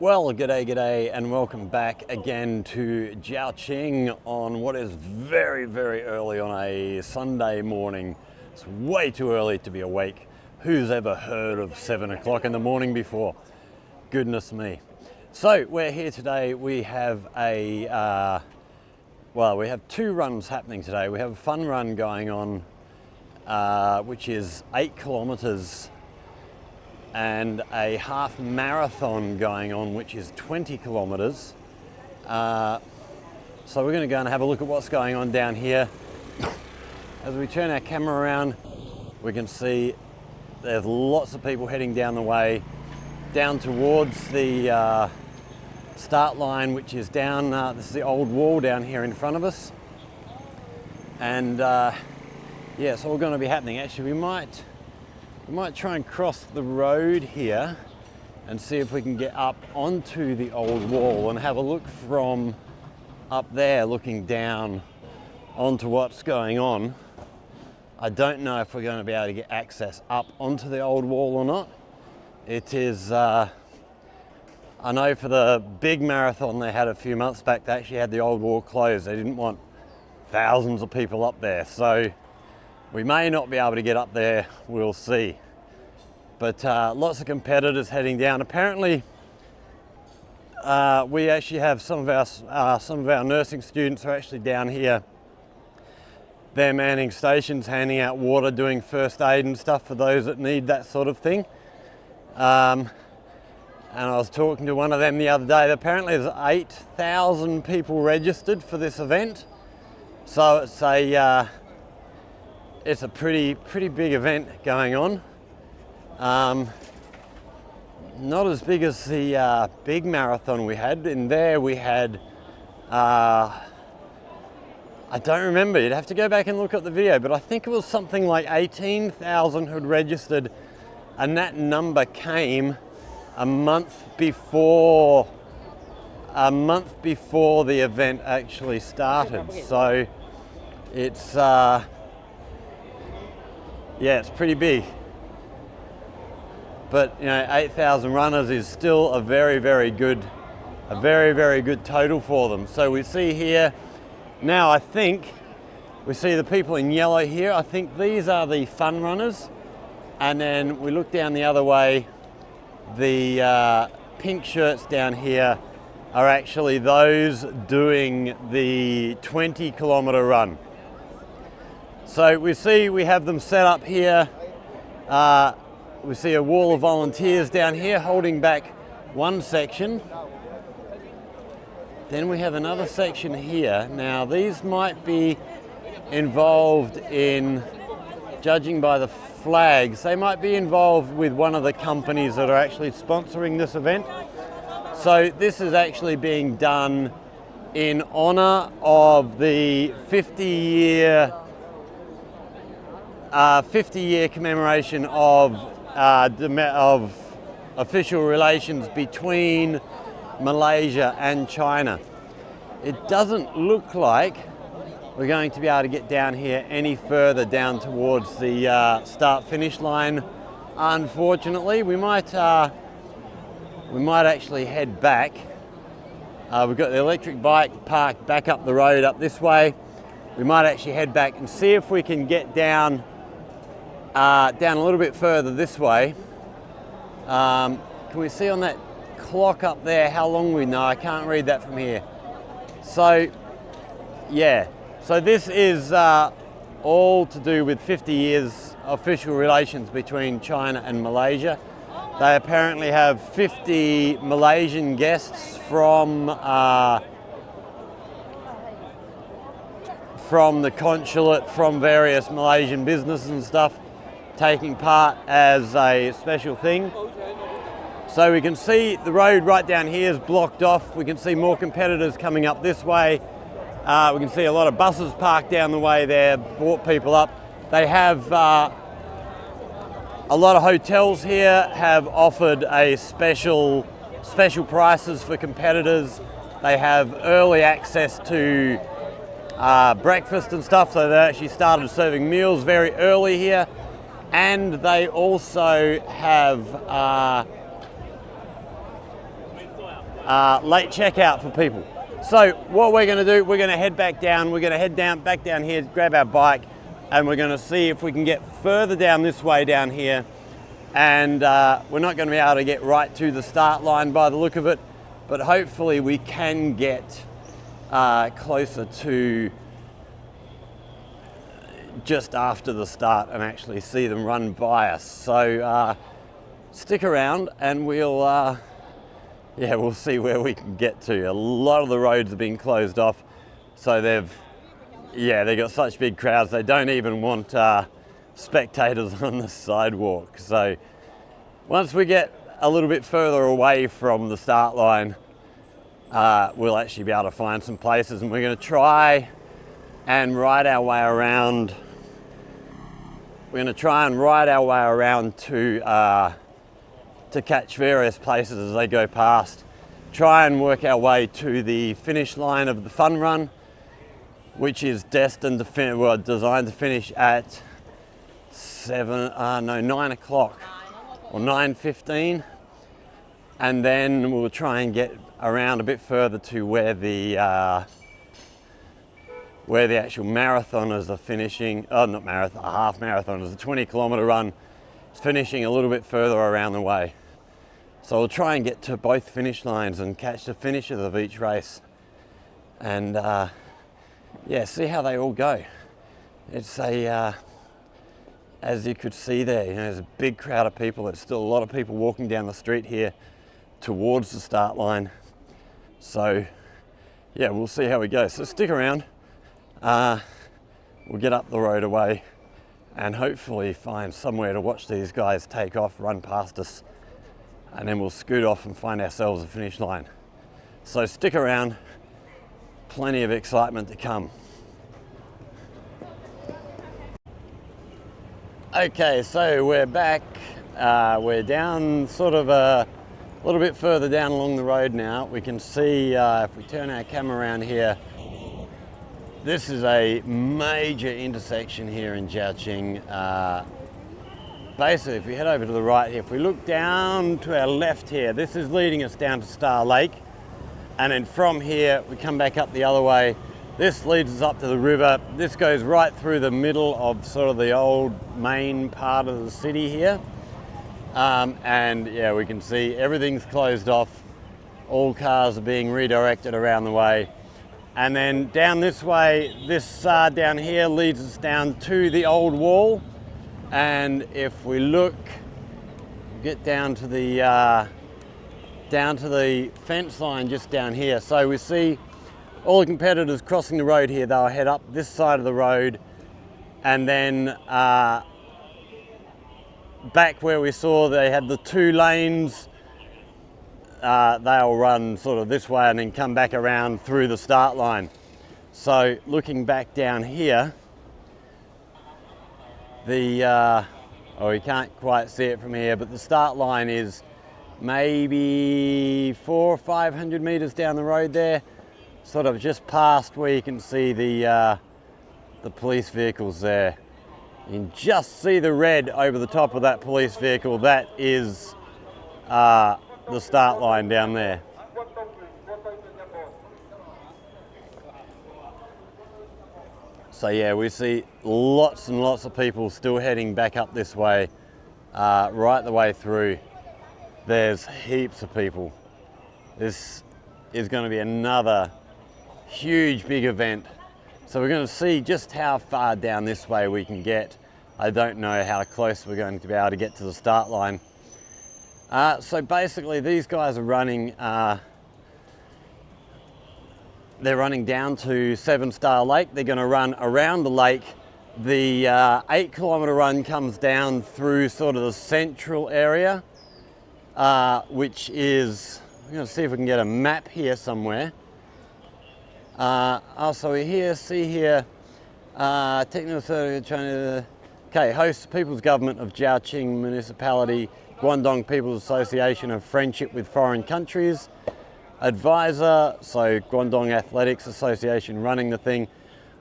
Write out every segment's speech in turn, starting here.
Well, g'day, and welcome back again to ZhaoQing on what is very, very early on a Sunday morning. It's way too early to be awake. Who's ever heard of 7 o'clock in the morning before? Goodness me. So we're here today. We have we have two runs happening today. We have a fun run going on, which is 8 kilometers, and a half marathon going on, which is 20 kilometers. So we're going to go and have a look at what's going on down here. As we turn our camera around, we can see there's lots of people heading down the way, down towards the start line, which is down, this is the old wall down here in front of us. And yeah, it's all going to be happening. Actually, we might try and cross the road here and see if we can get up onto the old wall and have a look from up there, looking down onto what's going on. I don't know if we're going to be able to get access up onto the old wall or not. It is, I know for the big marathon they had a few months back, they actually had the old wall closed. They didn't want thousands of people up there. So we may not be able to get up there, we'll see. But lots of competitors heading down. Apparently, we actually have some of our nursing students are actually down here. They're manning stations, handing out water, doing first aid and stuff for those that need that sort of thing. And I was talking to one of them the other day. Apparently there's 8,000 people registered for this event. So it's a pretty big event going on. Not as big as the big marathon we had. In there we had, I don't remember, you'd have to go back and look at the video, but I think it was something like 18,000 who'd registered, and that number came a month before the event actually started. So it's yeah, it's pretty big. But you know, 8,000 runners is still a very, very good total for them. So we see here now, I think we see the people in yellow here. I think these are the fun runners, and then we look down the other way. The pink shirts down here are actually those doing the 20 kilometer run. So we see we have them set up here. We see a wall of volunteers down here holding back one section. Then we have another section here. Now these might be involved in, judging by the flags, they might be involved with one of the companies that are actually sponsoring this event. So this is actually being done in honor of the 50-year commemoration of official relations between Malaysia and China. It doesn't look like we're going to be able to get down here any further down towards the start-finish line. Unfortunately, we might actually head back. We've got the electric bike parked back up the road up this way. We might actually head back and see if we can get down a little bit further this way. Can we see on that clock up there how long we know? I can't read that from here. So yeah, so this is all to do with 50 years official relations between China and Malaysia. They apparently have 50 Malaysian guests from the consulate, from various Malaysian businesses and stuff, taking part as a special thing. So we can see the road right down here is blocked off. We can see more competitors coming up this way. We can see a lot of buses parked down the way there, brought people up. They have a lot of hotels here have offered a special prices for competitors. They have early access to breakfast and stuff, so they actually started serving meals very early here. And they also have late checkout for people. So what we're going to do, we're going to head back down. We're going to head back down here, grab our bike, and we're going to see if we can get further down this way down here. And we're not going to be able to get right to the start line by the look of it, but hopefully we can get closer to just after the start and actually see them run by us. So stick around and we'll see where we can get to. A lot of the roads have been closed off, so they've got such big crowds they don't even want spectators on the sidewalk. So once we get a little bit further away from the start line, we'll actually be able to find some places, and we're going to try and ride our way around. We're going to try and ride our way around to catch various places as they go past. Try and work our way to the finish line of the fun run, which is designed to finish at 9 o'clock or 9:15, and then we'll try and get around a bit further to where the actual marathoners are finishing. Not marathon, a half marathoners, a 20-kilometer run is finishing a little bit further around the way. So we'll try and get to both finish lines and catch the finishers of each race, and see how they all go. It's as you could see there, there's a big crowd of people. There's still a lot of people walking down the street here towards the start line. So we'll see how we go. So stick around. We'll get up the road away and hopefully find somewhere to watch these guys take off, run past us, and then we'll scoot off and find ourselves a finish line. So stick around, plenty of excitement to come. Okay, so we're back. We're down sort of a little bit further down along the road now. We can see, if we turn our camera around here, this is a major intersection here in ZhaoQing. Basically, if we head over to the right here, if we look down to our left here, this is leading us down to Star Lake. And then from here, we come back up the other way. This leads us up to the river. This goes right through the middle of sort of the old main part of the city here. We can see everything's closed off. All cars are being redirected around the way. And then down this way, this down here leads us down to the old wall. And if we look, get down to the fence line just down here. So we see all the competitors crossing the road here. They'll head up this side of the road, and then back where we saw they had the 2 lanes, they'll run sort of this way and then come back around through the start line. So looking back down here, you can't quite see it from here, but the start line is maybe 400 or 500 meters down the road there, sort of just past where you can see the police vehicles there. You can just see the red over the top of that police vehicle. That is the start line down there. So we see lots and lots of people still heading back up this way, right the way through. There's heaps of people. This is going to be another huge big event. So we're going to see just how far down this way we can get. I don't know how close we're going to be able to get to the start line. So basically these guys are running, they're running down to 7 Star Lake. They're going to run around the lake. The 8-kilometer run comes down through sort of the central area, which is, I'm going to see if we can get a map here somewhere. Also here, see here, Technical Authority of China, hosts People's Government of ZhaoQing Municipality, Guangdong People's Association of Friendship with Foreign Countries. Advisor, so Guangdong Athletics Association running the thing.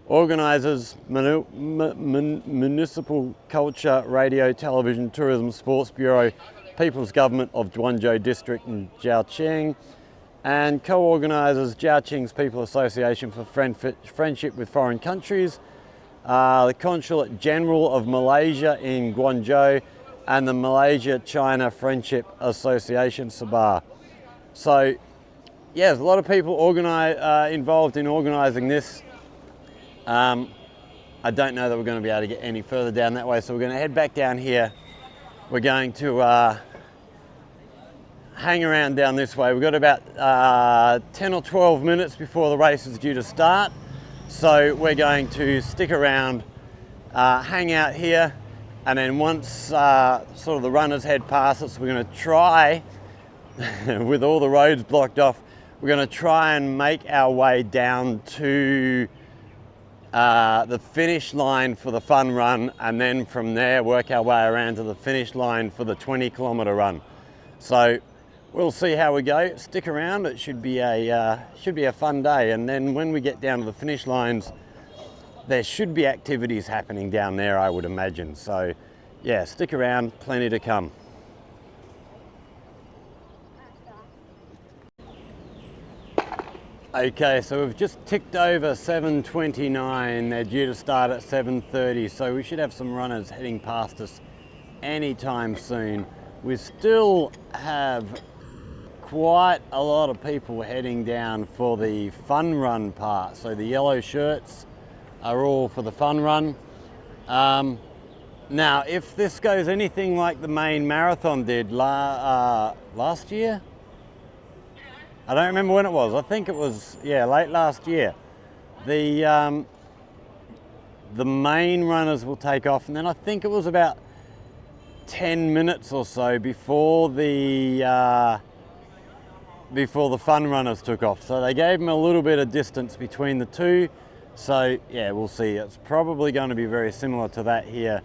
Organisers, Municipal Culture, Radio, Television, Tourism, Sports Bureau, People's Government of Guangzhou District in ZhaoQing. and co-organisers ZhaoQing's People Association for Friendship with Foreign Countries, the Consulate General of Malaysia in Guangzhou, and the Malaysia-China Friendship Association, Sabah. So, yeah, there's a lot of people involved in organising this. I don't know that we're going to be able to get any further down that way, so we're going to head back down here. We're going to hang around down this way. We've got about 10 or 12 minutes before the race is due to start, so we're going to stick around, hang out here, and then once sort of the runners head past us, we're going to try, with all the roads blocked off, we're going to try and make our way down to the finish line for the fun run, and then from there work our way around to the finish line for the 20-kilometre run. So we'll see how we go. Stick around. It should be a fun day, and then when we get down to the finish lines, there should be activities happening down there, I would imagine. So yeah, stick around. Plenty to come. Okay, so we've just ticked over 7:29. They're due to start at 7:30, so we should have some runners heading past us anytime soon. We still have quite a lot of people heading down for the fun run part. So the yellow shirts are all for the fun run. Now, if this goes anything like the main marathon did last year, I don't remember when it was. I think it was, yeah, late last year. The main runners will take off, and then I think it was about 10 minutes or so before the fun runners took off. So they gave them a little bit of distance between the two. So yeah, we'll see. It's probably going to be very similar to that here,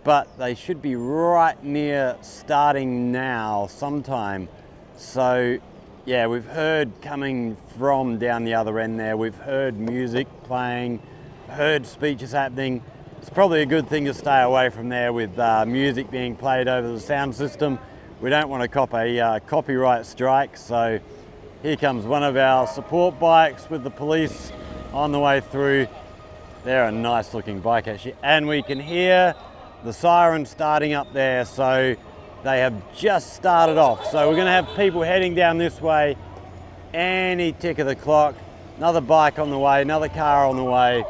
but they should be right near starting now sometime. So yeah, we've heard coming from down the other end there, we've heard music playing, heard speeches happening. It's probably a good thing to stay away from there with music being played over the sound system. We don't want to cop a copyright strike. So here comes one of our support bikes with the police on the way through. They're a nice looking bike actually. And we can hear the siren starting up there. So they have just started off. So we're going to have people heading down this way any tick of the clock. Another bike on the way, another car on the way.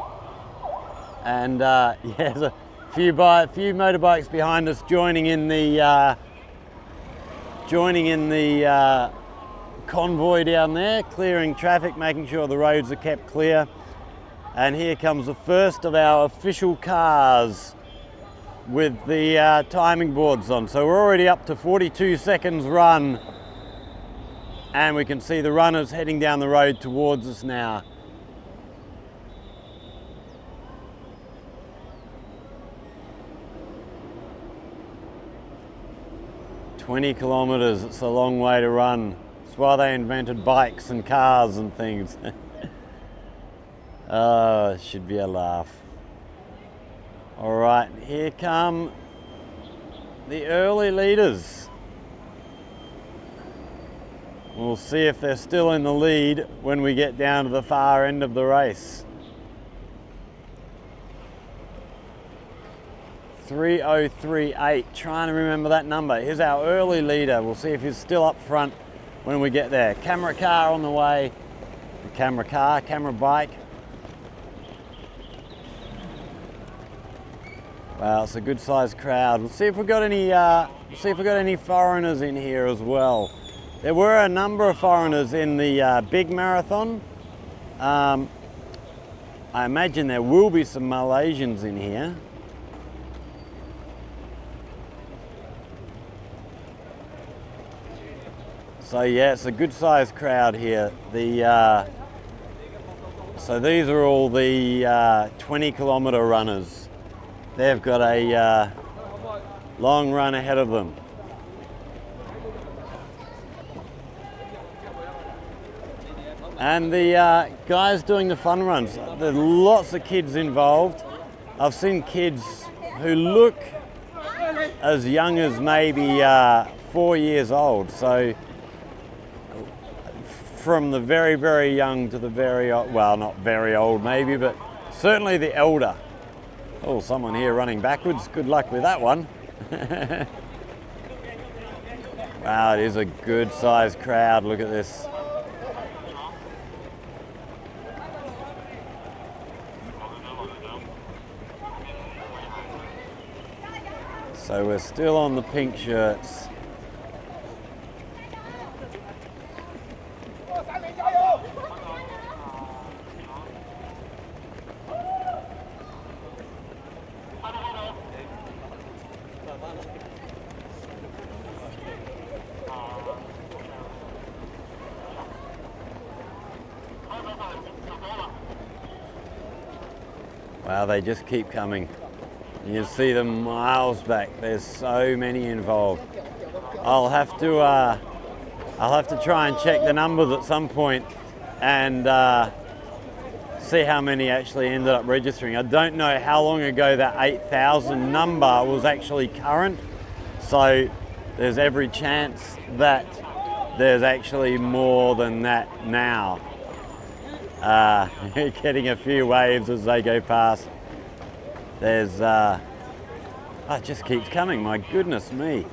And yeah, there's a few motorbikes behind us joining in the convoy down there, clearing traffic, making sure the roads are kept clear. And here comes the first of our official cars with the timing boards on. So we're already up to 42 seconds run, and we can see the runners heading down the road towards us now. "20 kilometers, it's a long way to run. That's why they invented bikes and cars and things." Oh, it should be a laugh. All right, here come the early leaders. We'll see if they're still in the lead when we get down to the far end of the race. 3038, trying to remember that number. Here's our early leader. We'll see if he's still up front when we get there. Camera car on the way. The camera bike. Wow, it's a good sized crowd. We'll see if we've got any foreigners in here as well. There were a number of foreigners in the big marathon. I imagine there will be some Malaysians in here. So yeah, it's a good sized crowd here. So these are all the 20 kilometre runners. They've got a long run ahead of them. And the guys doing the fun runs, there's lots of kids involved. I've seen kids who look as young as maybe 4 years old. So from the very, very young to the very old, well, not very old maybe, but certainly the elder. Oh, someone here running backwards. Good luck with that one. Wow, it is a good sized crowd. Look at this. So we're still on the pink shirts. Wow, they just keep coming. You see them miles back. There's so many involved. I'll have to try and check the numbers at some point and see how many actually ended up registering. I don't know how long ago that 8,000 number was actually current, so there's every chance that there's actually more than that now. Getting a few waves as they go past. There's, it just keeps coming, my goodness me.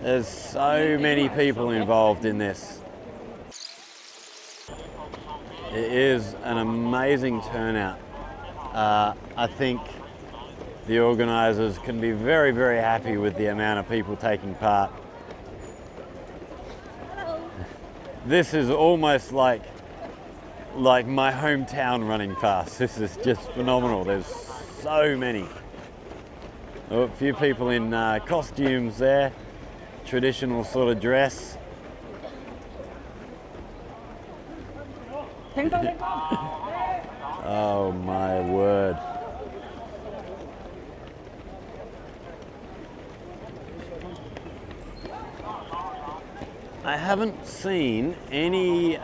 There's so many people involved in this. It is an amazing turnout. I think the organisers can be very, very happy with the amount of people taking part. This is almost like my hometown running past. This is just phenomenal. There's so many. Oh, a few people in costumes there, traditional sort of dress. Oh my word. I haven't seen anybody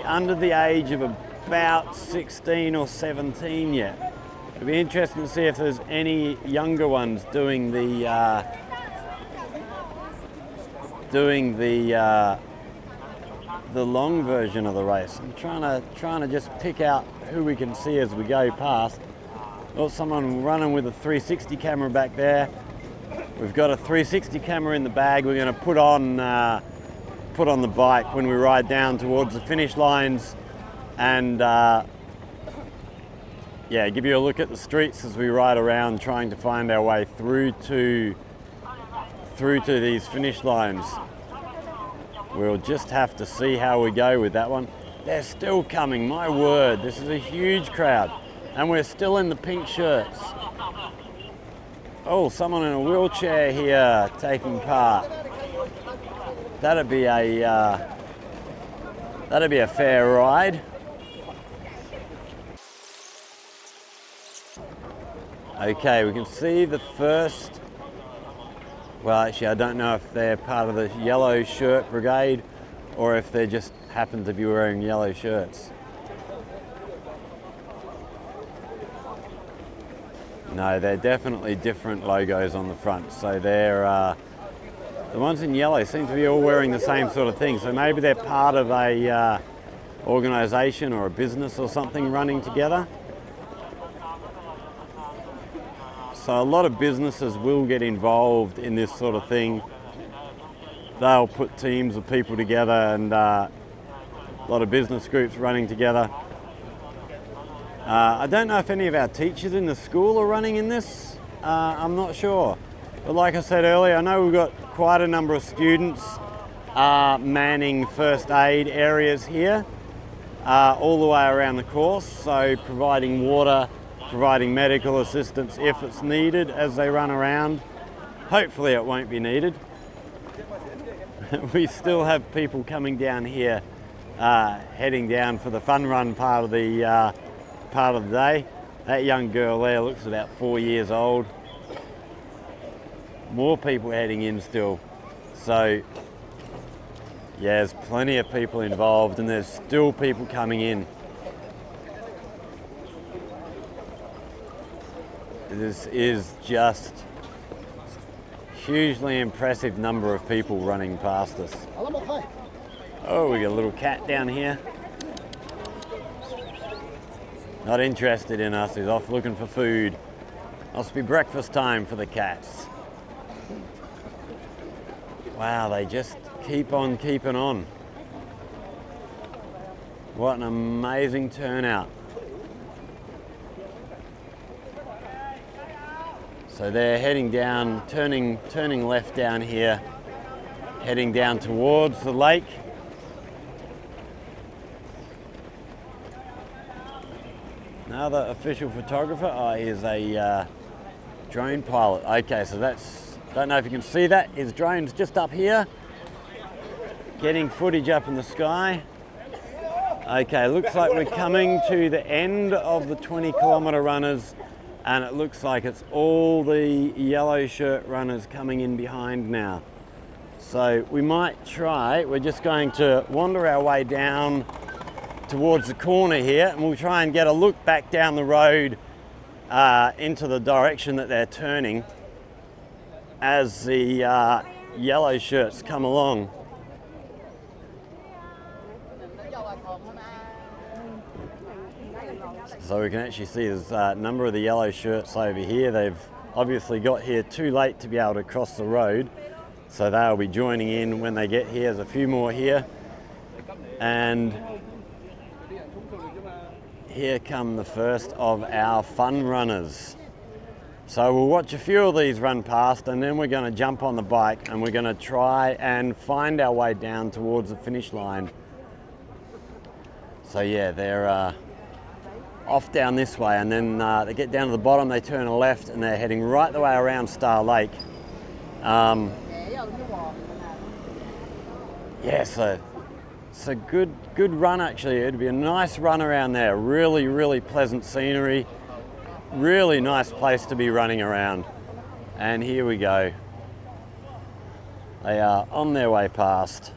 under the age of about 16 or 17 yet. It'd be interesting to see if there's any younger ones doing the long version of the race. I'm trying to just pick out who we can see as we go past. Oh, someone running with a 360 camera back there. We've got a 360 camera in the bag. We're going to put on the bike when we ride down towards the finish lines, and yeah, give you a look at the streets as we ride around, trying to find our way through to these finish lines. We'll just have to see how we go with that one. They're still coming, my word. This is a huge crowd, and we're still in the pink shirts. Oh, someone in a wheelchair here taking part. That'd be a fair ride. Okay, we can see the first. Well, actually, I don't know if they're part of the yellow shirt brigade or if they just happen to be wearing yellow shirts. No, they're definitely different logos on the front. So they're the ones in yellow seem to be all wearing the same sort of thing. So maybe they're part of a organisation or a business or something running together. So a lot of businesses will get involved in this sort of thing. They'll put teams of people together, and a lot of business groups running together. I don't know if any of our teachers in the school are running in this. I'm not sure. But like I said earlier, I know we've got quite a number of students manning first aid areas here all the way around the course. So providing water, providing medical assistance if it's needed as they run around. Hopefully it won't be needed. We still have people coming down here, heading down for the fun run part of the day. That young girl there looks about 4 years old. More people heading in still. So yeah, there's plenty of people involved, and there's still people coming in. This is just hugely impressive number of people running past us. Oh, we got a little cat down here. Not interested in us, he's off looking for food. Must be breakfast time for the cats. Wow, they just keep on keeping on. What an amazing turnout. So they're heading down, turning left down here, heading down towards the lake. Another official photographer. Oh, here's a drone pilot. Okay, so that's, don't know if you can see that. His drone's just up here, getting footage up in the sky. Okay, looks like we're coming to the end of the 20-kilometre runners, and it looks like it's all the yellow shirt runners coming in behind now. So we might try, we're just going to wander our way down towards the corner here, and we'll try and get a look back down the road into the direction that they're turning as the yellow shirts come along. So we can actually see there's a number of the yellow shirts over here. They've obviously got here too late to be able to cross the road, so they'll be joining in when they get here. There's a few more here, and here come the first of our fun runners. So we'll watch a few of these run past, and then we're going to jump on the bike and we're going to try and find our way down towards the finish line. So yeah, they're off down this way, and then they get down to the bottom, they turn a left, and they're heading right the way around Star Lake. Yeah, so it's a good run actually. It'd be a nice run around there. Really pleasant scenery. Really nice place to be running around. And here we go. They are on their way past.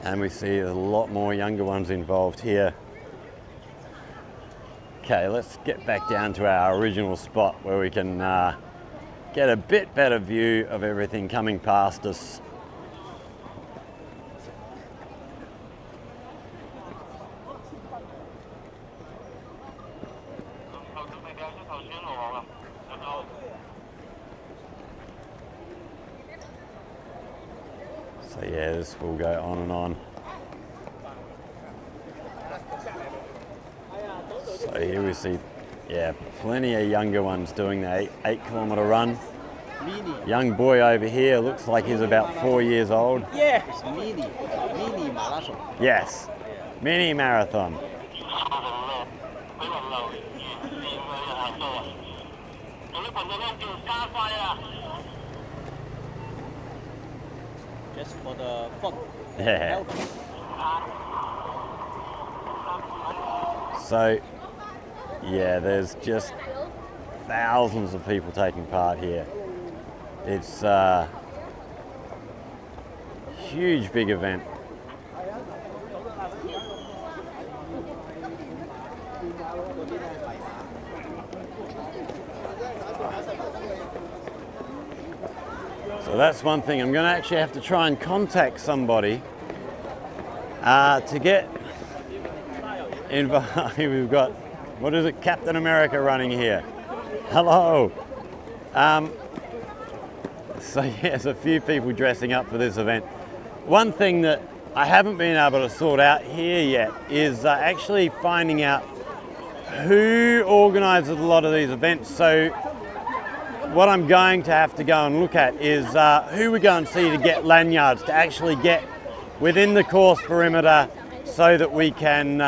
And we see a lot more younger ones involved here. Okay, let's get back down to our original spot where we can get a bit better view of everything coming past us. So yeah, this will go on and on. So here we see, yeah, plenty of younger ones doing the 8-kilometre run. Young boy over here looks like he's about 4 years old. Yes, mini marathon. Yes, mini marathon. Just for the fun. Yeah. So, yeah, there's just thousands of people taking part here. It's a huge, big event. So that's one thing. I'm going to actually have to try and contact somebody to get involved. We've got, what is it, Captain America running here. Hello. So yeah, there's a few people dressing up for this event. One thing that I haven't been able to sort out here yet is actually finding out who organises a lot of these events. So what I'm going to have to go and look at is who we go and see to get lanyards, to actually get within the course perimeter so that we can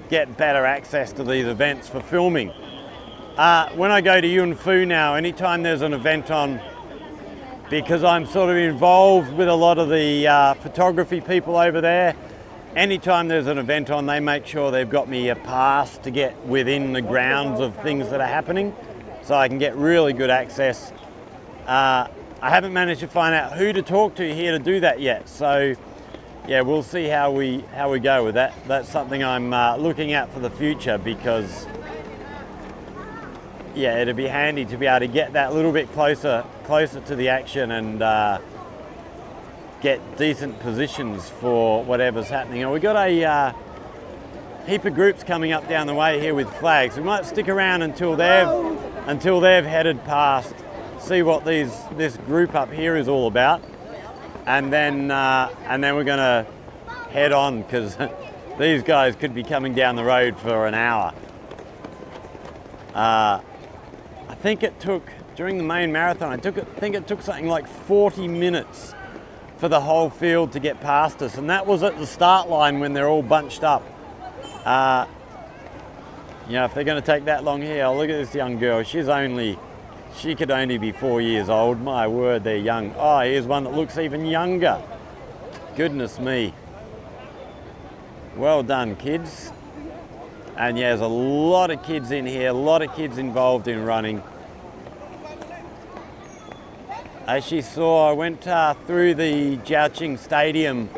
get better access to these events for filming. When I go to Yuen Phu now, anytime there's an event on, because I'm sort of involved with a lot of the photography people over there, anytime there's an event on, they make sure they've got me a pass to get within the grounds of things that are happening, so I can get really good access. I haven't managed to find out who to talk to here to do that yet, so yeah, we'll see how we go with that. That's something I'm looking at for the future, because yeah, it'd be handy to be able to get that little bit closer to the action and get decent positions for whatever's happening. And we've got a heap of groups coming up down the way here with flags. We might stick around until they've headed past, see what this group up here is all about, and then we're going to head on, because these guys could be coming down the road for an hour. I think it took, during the main marathon, I think it took something like 40 minutes for the whole field to get past us, and that was at the start line when they're all bunched up. You know, if they're going to take that long here, look at this young girl. She could only be 4 years old. My word, they're young. Oh, here's one that looks even younger. Goodness me. Well done, kids. And yeah, there's a lot of kids in here, a lot of kids involved in running. As you saw, I went through the ZhaoQing Stadium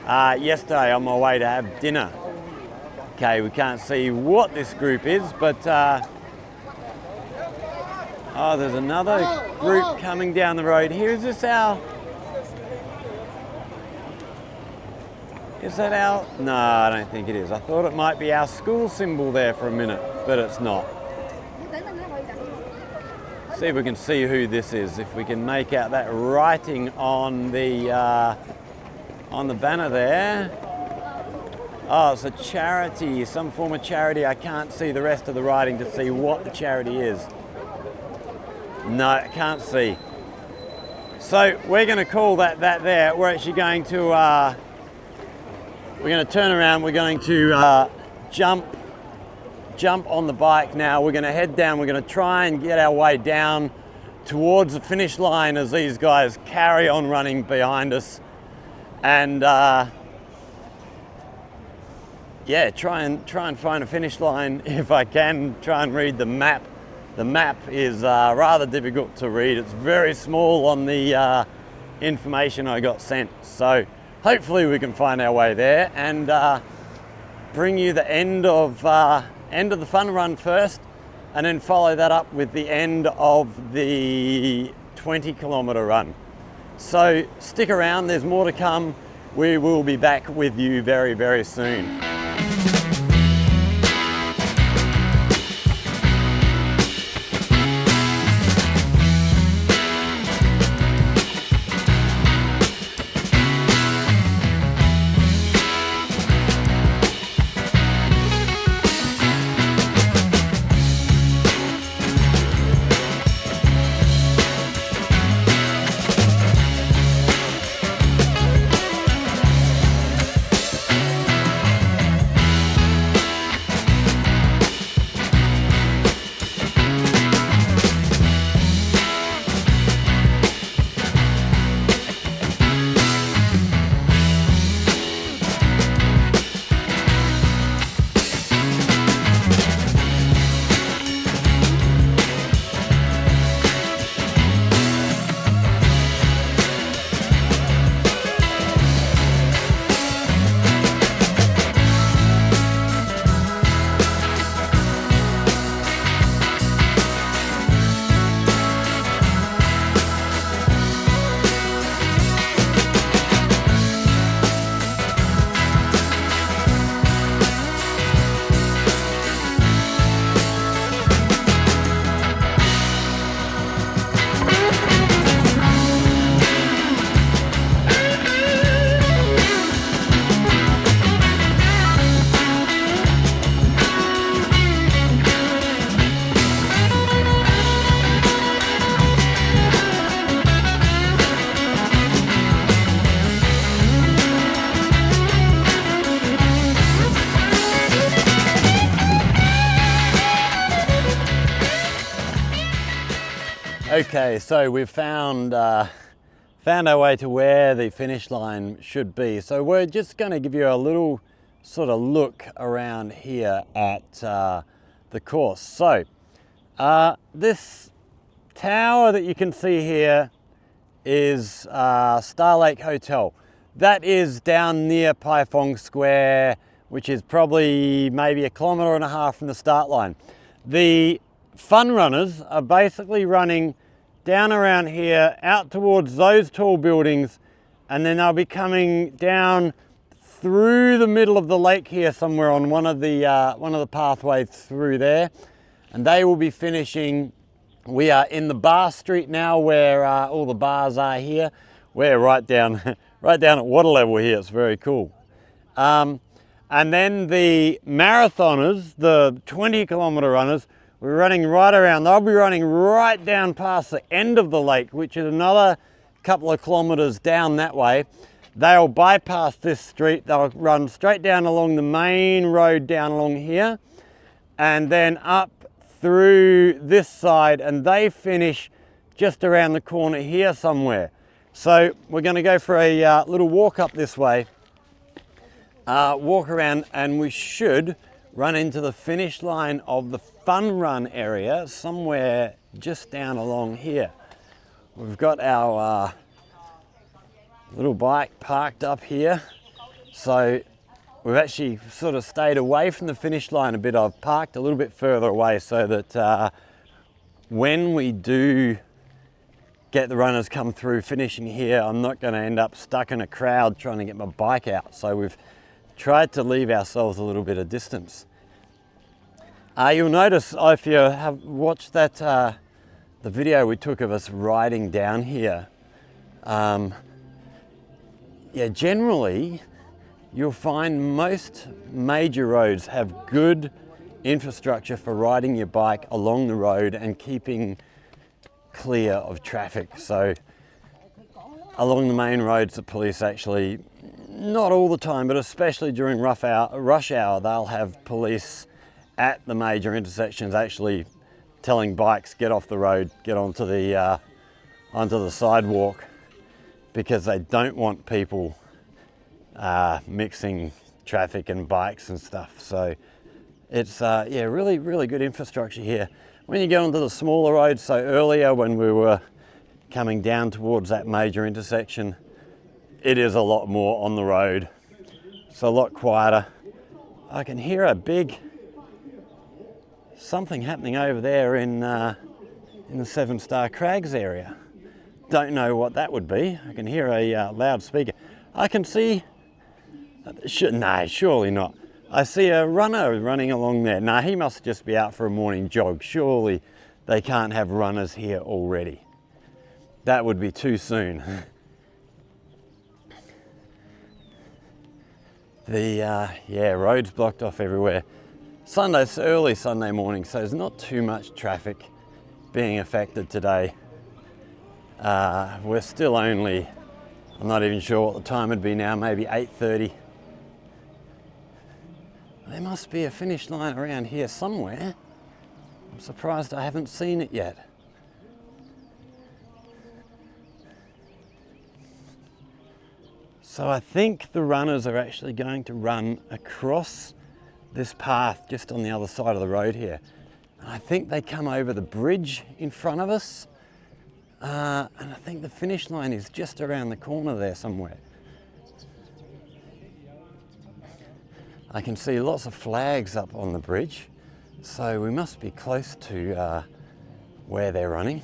yesterday on my way to have dinner. Okay, we can't see what this group is, but oh, there's another group coming down the road here. Is that our? No, I don't think it is. I thought it might be our school symbol there for a minute, but it's not. See if we can see who this is, if we can make out that writing on the banner there. Oh, it's a charity, some form of charity. I can't see the rest of the writing to see what the charity is. No, I can't see. So we're going to call that there. We're actually going to, we're going to turn around. We're going to jump on the bike now. We're going to head down. We're going to try and get our way down towards the finish line as these guys carry on running behind us. And yeah, try and find a finish line if I can. Try and read the map. The map is rather difficult to read. It's very small on the information I got sent. So hopefully we can find our way there and bring you the end of the fun run first, and then follow that up with the end of the 20-kilometer run. So stick around, there's more to come. We will be back with you very, very soon. Okay, so we've found our way to where the finish line should be. So we're just going to give you a little sort of look around here at the course. So this tower that you can see here is Star Lake Hotel. that is down near Pai Phong Square, which is probably maybe 1.5 kilometres from the start line. The fun runners are basically running down around here, out towards those tall buildings, and then they'll be coming down through the middle of the lake here somewhere on one of the pathways through there, and they will be finishing. We are in the bar street now, where all the bars are here. We're right down at water level here. It's very cool. And then the marathoners, the 20-kilometre runners, we're running right around. They'll be running right down past the end of the lake, which is another couple of kilometres down that way. They'll bypass this street. They'll run straight down along the main road down along here, and then up through this side, and they finish just around the corner here somewhere. So we're going to go for a little walk up this way, walk around, and we should run into the finish line of the fun run area somewhere just down along here. We've got our little bike parked up here, so we've actually sort of stayed away from the finish line a bit. I've parked a little bit further away so that when we do get the runners come through finishing here, I'm not going to end up stuck in a crowd trying to get my bike out. So we've tried to leave ourselves a little bit of distance. You'll notice, if you have watched that the video we took of us riding down here, yeah, generally you'll find most major roads have good infrastructure for riding your bike along the road and keeping clear of traffic. So along the main roads, the police actually, not all the time, but especially during rush hour, they'll have police at the major intersections actually telling bikes, get off the road, get onto the sidewalk, because they don't want people mixing traffic and bikes and stuff. So it's yeah, really good infrastructure here. When you go onto the smaller roads, so earlier when we were coming down towards that major intersection, it is a lot more on the road. It's a lot quieter. I can hear a big something happening over there in the Seven Star Crags area. Don't know what that would be. I can hear a loudspeaker. I can see, no, surely not. I see a runner running along there. Nah, he must just be out for a morning jog. Surely they can't have runners here already. That would be too soon. Yeah, roads blocked off everywhere. Sunday's early Sunday morning, so there's not too much traffic being affected today. We're still only, I'm not even sure what the time would be now, maybe 8:30. There must be a finish line around here somewhere. I'm surprised I haven't seen it yet. So I think the runners are actually going to run across this path just on the other side of the road here. And I think they come over the bridge in front of us. And I think the finish line is just around the corner there somewhere. I can see lots of flags up on the bridge, so we must be close to where they're running.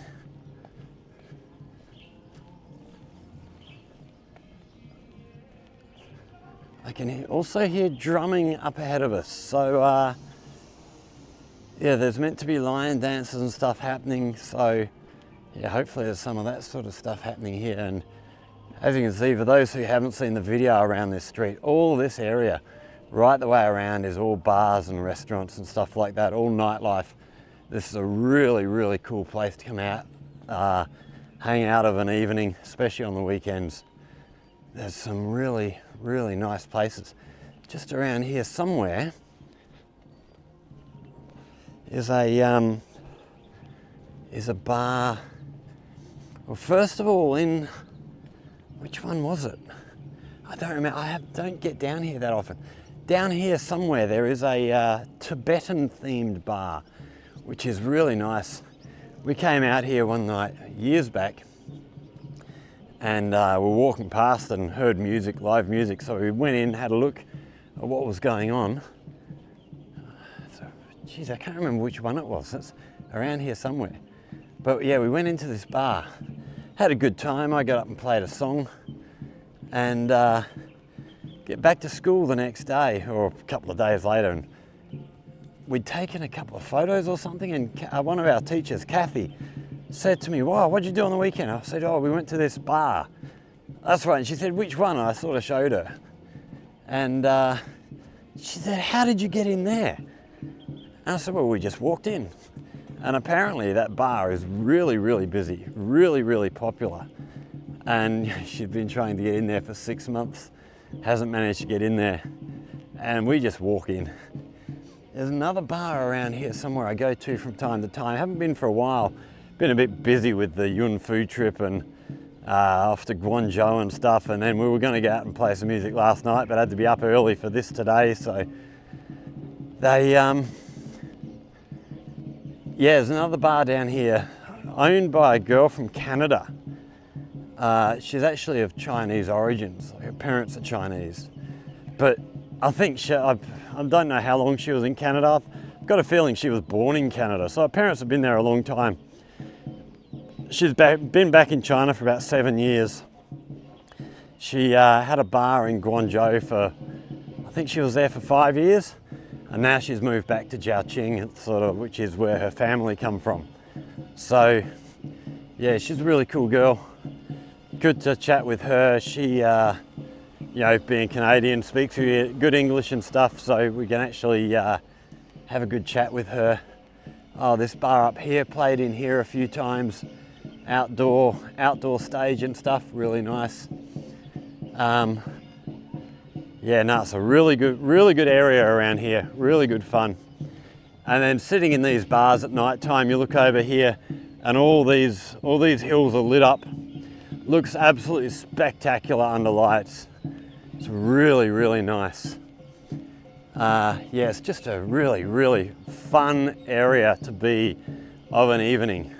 I can also hear drumming up ahead of us, so yeah, there's meant to be lion dances and stuff happening, so yeah, hopefully there's some of that sort of stuff happening here. And as you can see, for those who haven't seen the video around this street, all this area right the way around is all bars and restaurants and stuff like that, all nightlife. This is a really cool place to come out, hang out of an evening, especially on the weekends. There's some really nice places. Just around here somewhere is a bar. Well, first of all, in which one was it? I don't remember. Don't get down here that often. Down here somewhere there is a Tibetan themed bar, which is really nice. We came out here one night years back, and we're walking past and heard music, live music. So we went in, had a look at what was going on. So, geez, I can't remember which one it was. It's around here somewhere. But yeah, we went into this bar, had a good time. I got up and played a song, and get back to school the next day or a couple of days later, and we'd taken a couple of photos or something, and one of our teachers, Kathy, said to me, "Wow, what'd you do on the weekend?" I said, "Oh, we went to this bar." "That's right." And she said, "Which one?" And I sort of showed her. And she said, "How did you get in there?" And I said, "Well, we just walked in." And apparently that bar is really, really busy, really, really popular. And she'd been trying to get in there for 6 months, hasn't managed to get in there. And we just walk in. There's another bar around here somewhere I go to from time to time. Haven't been for a while. Been a bit busy with the Yun food trip and off to Guangzhou and stuff. And then we were going to go out and play some music last night, but had to be up early for this today. So they, yeah, there's another bar down here owned by a girl from Canada. She's actually of Chinese origins. Her parents are Chinese. But I think I don't know how long she was in Canada. I've got a feeling she was born in Canada. So her parents have been there a long time. She's been back in China for about 7 years. She had a bar in Guangzhou for, I think she was there for 5 years. And now she's moved back to ZhaoQing, sort of, which is where her family come from. So, yeah, she's a really cool girl. Good to chat with her. She, you know, being Canadian, speaks good English and stuff, so we can actually have a good chat with her. Oh, this bar up here, played in here a few times. Outdoor stage and stuff, really nice. Yeah, no, it's a really good area around here, really good fun. And then sitting in these bars at night time, you look over here and all these hills are lit up. Looks absolutely spectacular under lights. It's really, really nice. Yeah, it's just a really, really fun area to be of an evening.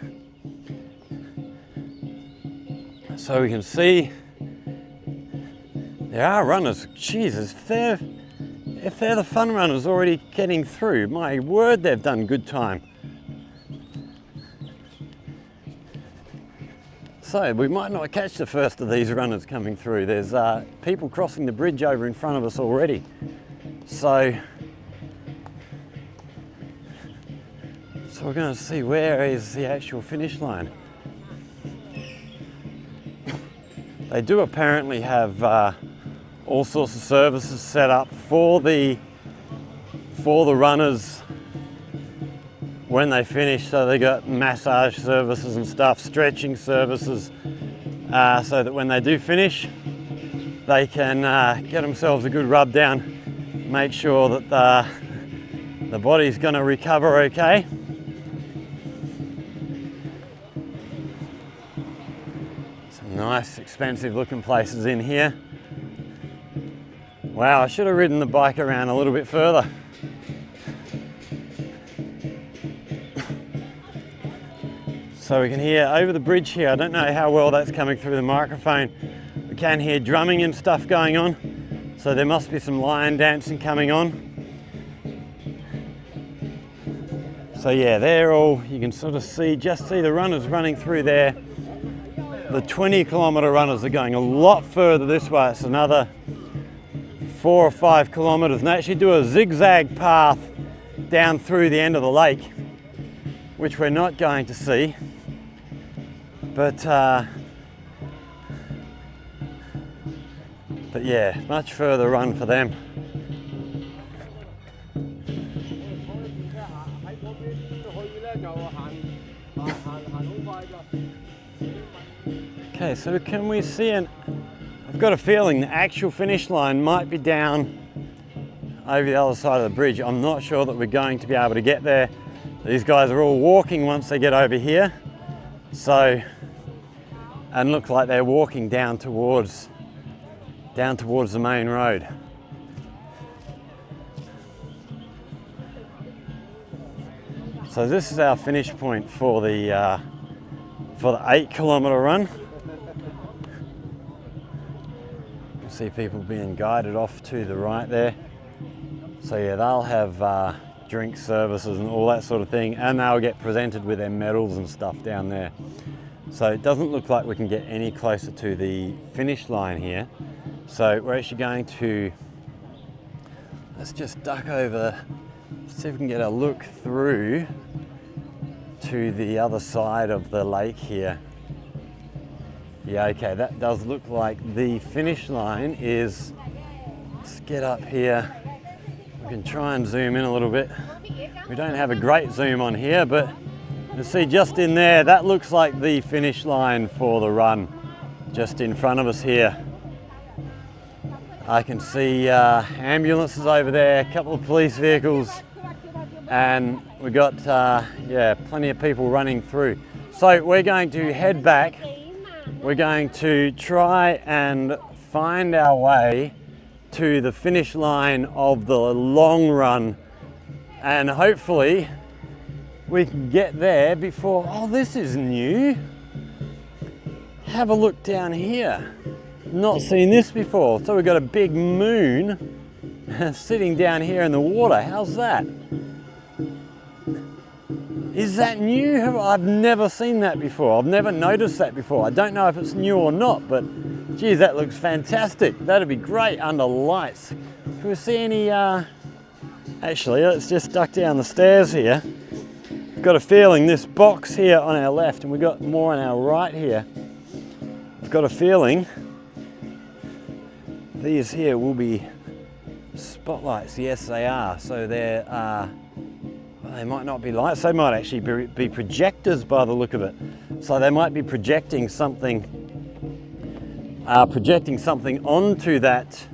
So we can see there are runners. Jesus, if they're the fun runners already getting through, my word, they've done good time. So we might not catch the first of these runners coming through. There's people crossing the bridge over in front of us already. So we're going to see where is the actual finish line. They do apparently have all sorts of services set up for the runners when they finish. So they got massage services and stuff, stretching services, so that when they do finish, they can get themselves a good rub down, make sure that the body's going to recover okay. Some nice, expensive looking places in here. Wow, I should have ridden the bike around a little bit further. So we can hear over the bridge here, I don't know how well that's coming through the microphone, we can hear drumming and stuff going on, so there must be some lion dancing coming on. So yeah, they're all, you can sort of just see the runners running through there. The 20-kilometre runners are going a lot further this way. It's another 4 or 5 kilometres, and they actually do a zigzag path down through the end of the lake, which we're not going to see. But yeah, much further run for them. Okay, so can we see I've got a feeling the actual finish line might be down over the other side of the bridge. I'm not sure that we're going to be able to get there. These guys are all walking once they get over here. So, and look like they're walking down towards the main road. So this is our finish point for the 8-kilometre run. see people being guided off to the right there. So yeah, they'll have drink services and all that sort of thing, and they'll get presented with their medals and stuff down there. So it doesn't look like we can get any closer to the finish line here. So we're actually going to, let's just duck over, see if we can get a look through to the other side of the lake here. Yeah, okay, that does look like the finish line is, let's get up here. We can try and zoom in a little bit. We don't have a great zoom on here, but you see just in there, that looks like the finish line for the run, just in front of us here. I can see ambulances over there, a couple of police vehicles, and we've got yeah, plenty of people running through. So we're going to head back. We're going to try and find our way to the finish line of the long run, and hopefully we can get there before, oh, this is new. Have a look down here. Not seen this before. So we've got a big moon sitting down here in the water. How's that? Is that new? I've never seen that before. I've never noticed that before. I don't know if it's new or not, but geez, that looks fantastic. That'd be great under lights. Can we see any, actually, let's just duck down the stairs here. I've got a feeling this box here on our left, and we've got more on our right here. I've got a feeling these here will be spotlights. Yes, they are. So they're, well, they might not be lights. They might actually be projectors by the look of it. So they might be projecting something onto that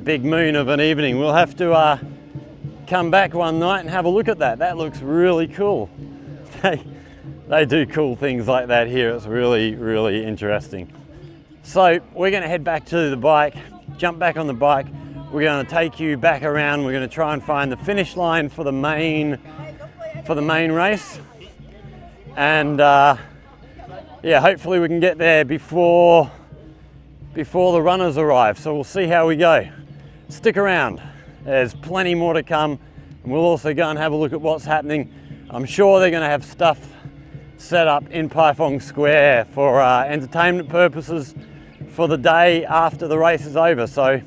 big moon of an evening. We'll have to come back one night and have a look at that. That looks really cool. They do cool things like that here. It's really, really interesting. So we're going to head back to the bike, jump back on the bike. We're going to take you back around. We're going to try and find the finish line for the main race. And yeah, hopefully we can get there before the runners arrive. So we'll see how we go. Stick around. There's plenty more to come, and we'll also go and have a look at what's happening. I'm sure they're going to have stuff set up in Paifong Square for entertainment purposes for the day after the race is over. So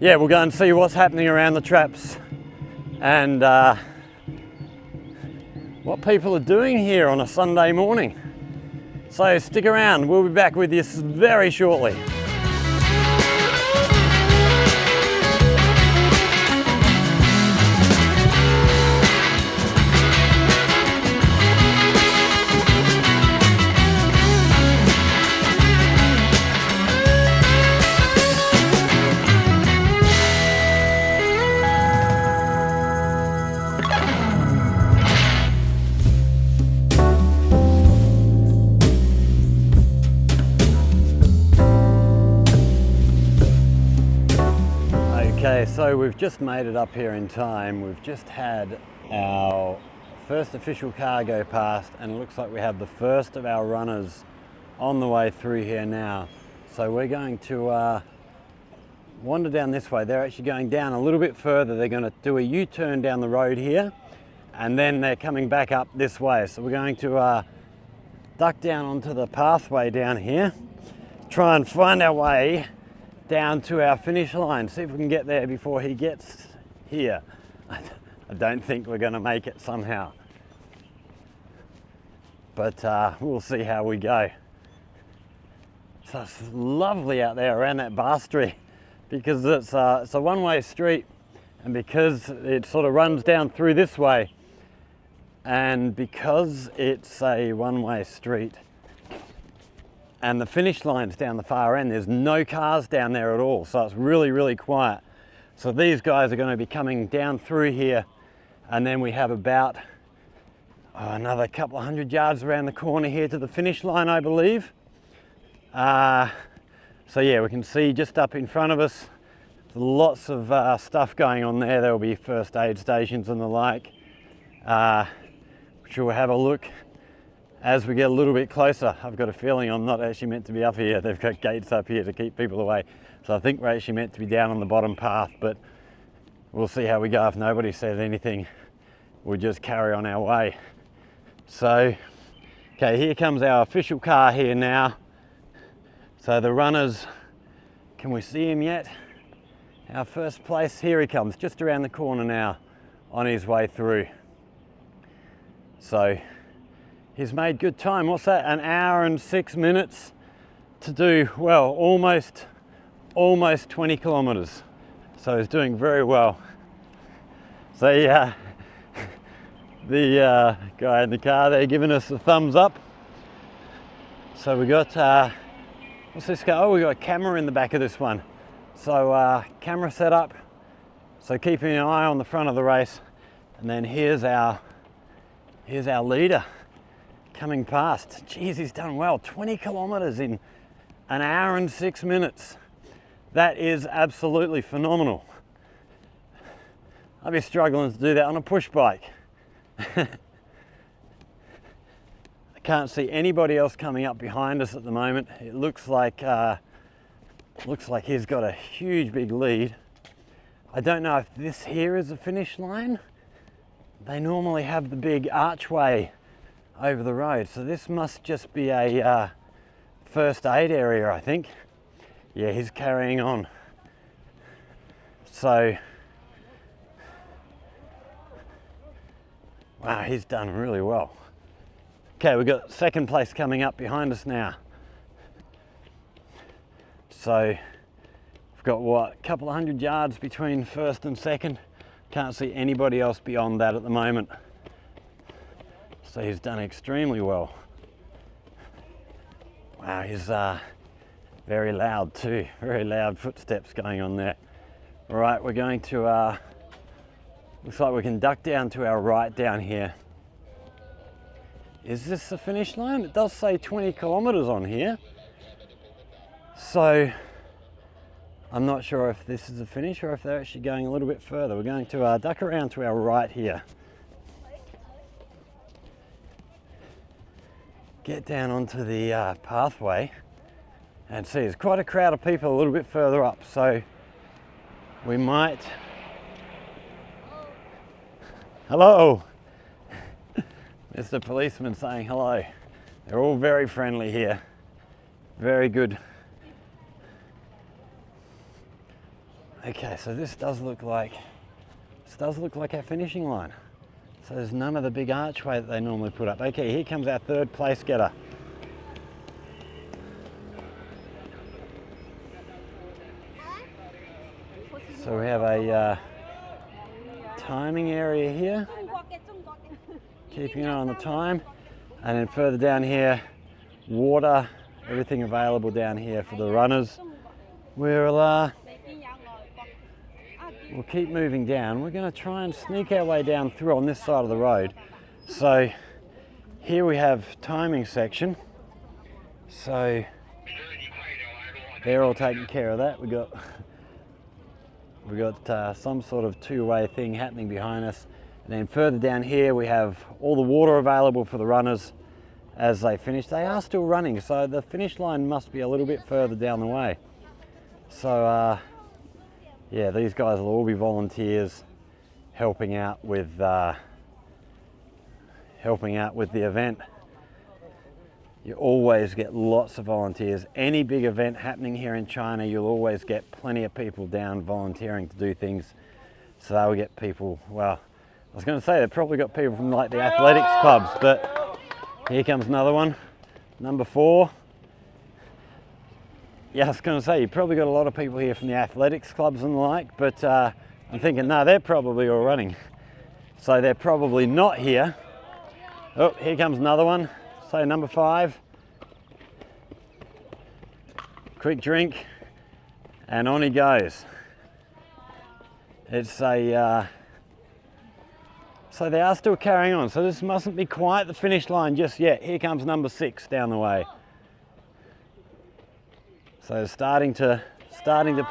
yeah, we'll go and see what's happening around the traps and what people are doing here on a Sunday morning. So stick around, we'll be back with you very shortly. Okay, so we've just made it up here in time. We've just had our first official car go past, and it looks like we have the first of our runners on the way through here now. So we're going to wander down this way. They're actually going down a little bit further. They're going to do a U-turn down the road here, and then they're coming back up this way. So we're going to duck down onto the pathway down here, try and find our way down to our finish line, see if we can get there before he gets here. I don't think we're going to make it somehow, but we'll see how we go. So it's lovely out there around that bar street because it's a one-way street, and because it sort of runs down through this way, and because it's a one-way street and the finish line's down the far end, there's no cars down there at all, so it's really, really quiet. So these guys are going to be coming down through here, and then we have about another couple of 100 yards around the corner here to the finish line, I believe. So yeah, we can see just up in front of us lots of stuff going on there. There will be first aid stations and the like, which we'll have a look as we get a little bit closer, I've got a feeling I'm not actually meant to be up here. They've got gates up here to keep people away. So I think we're actually meant to be down on the bottom path, but we'll see how we go. If nobody says anything, we'll just carry on our way. So, okay, here comes our official car here now. So the runners, can we see him yet? Our first place, here he comes, just around the corner now, on his way through. So he's made good time. What's that? 1 hour and 6 minutes to do, well, almost 20 kilometers. So he's doing very well. So yeah, the guy in the car there giving us a thumbs up. So we got, what's this guy? Oh, we got a camera in the back of this one. So camera set up, so keeping an eye on the front of the race. And then here's our leader coming past. Geez, he's done well. 20 kilometers in 1 hour and 6 minutes. That is absolutely phenomenal. I'd be struggling to do that on a push bike. I can't see anybody else coming up behind us at the moment. It looks like he's got a huge big lead. I don't know if this here is a finish line. They normally have the big archway over the road, so this must just be a first aid area, I think. Yeah, he's carrying on. So, wow, he's done really well. Okay, we've got second place coming up behind us now. So we've got what, a couple of 100 yards between first and second. Can't see anybody else beyond that at the moment. So he's done extremely well. Wow, he's very loud too. Very loud footsteps going on there. All right, we're going to, looks like we can duck down to our right down here. Is this the finish line? It does say 20 kilometers on here. So I'm not sure if this is the finish or if they're actually going a little bit further. We're going to duck around to our right here. Get down onto the pathway and see there's quite a crowd of people a little bit further up. So we might... Hello! Mr. Policeman saying hello. They're all very friendly here. Very good. Okay, so this does look like our finishing line. So there's none of the big archway that they normally put up. Okay, here comes our third place getter. So we have a timing area here, keeping an eye on the time, and then further down here, water, everything available down here for the runners. We'll keep moving down. We're going to try and sneak our way down through on this side of the road. So here we have timing section. So they're all taking care of that. We got some sort of two-way thing happening behind us. And then further down here we have all the water available for the runners as they finish. They are still running, so the finish line must be a little bit further down the way. So yeah, these guys will all be volunteers helping out with the event. You always get lots of volunteers. Any big event happening here in China, you'll always get plenty of people down volunteering to do things. So they'll get people, well, I was going to say they've probably got people from like the athletics clubs, but here comes another one, number 4. Yeah, I was going to say, you've probably got a lot of people here from the athletics clubs and the like, but I'm thinking, no, they're probably all running. So they're probably not here. Oh, here comes another one. So number 5. Quick drink, and on he goes. It's a, so they are still carrying on. So this mustn't be quite the finish line just yet. Here comes number 6 down the way. So starting to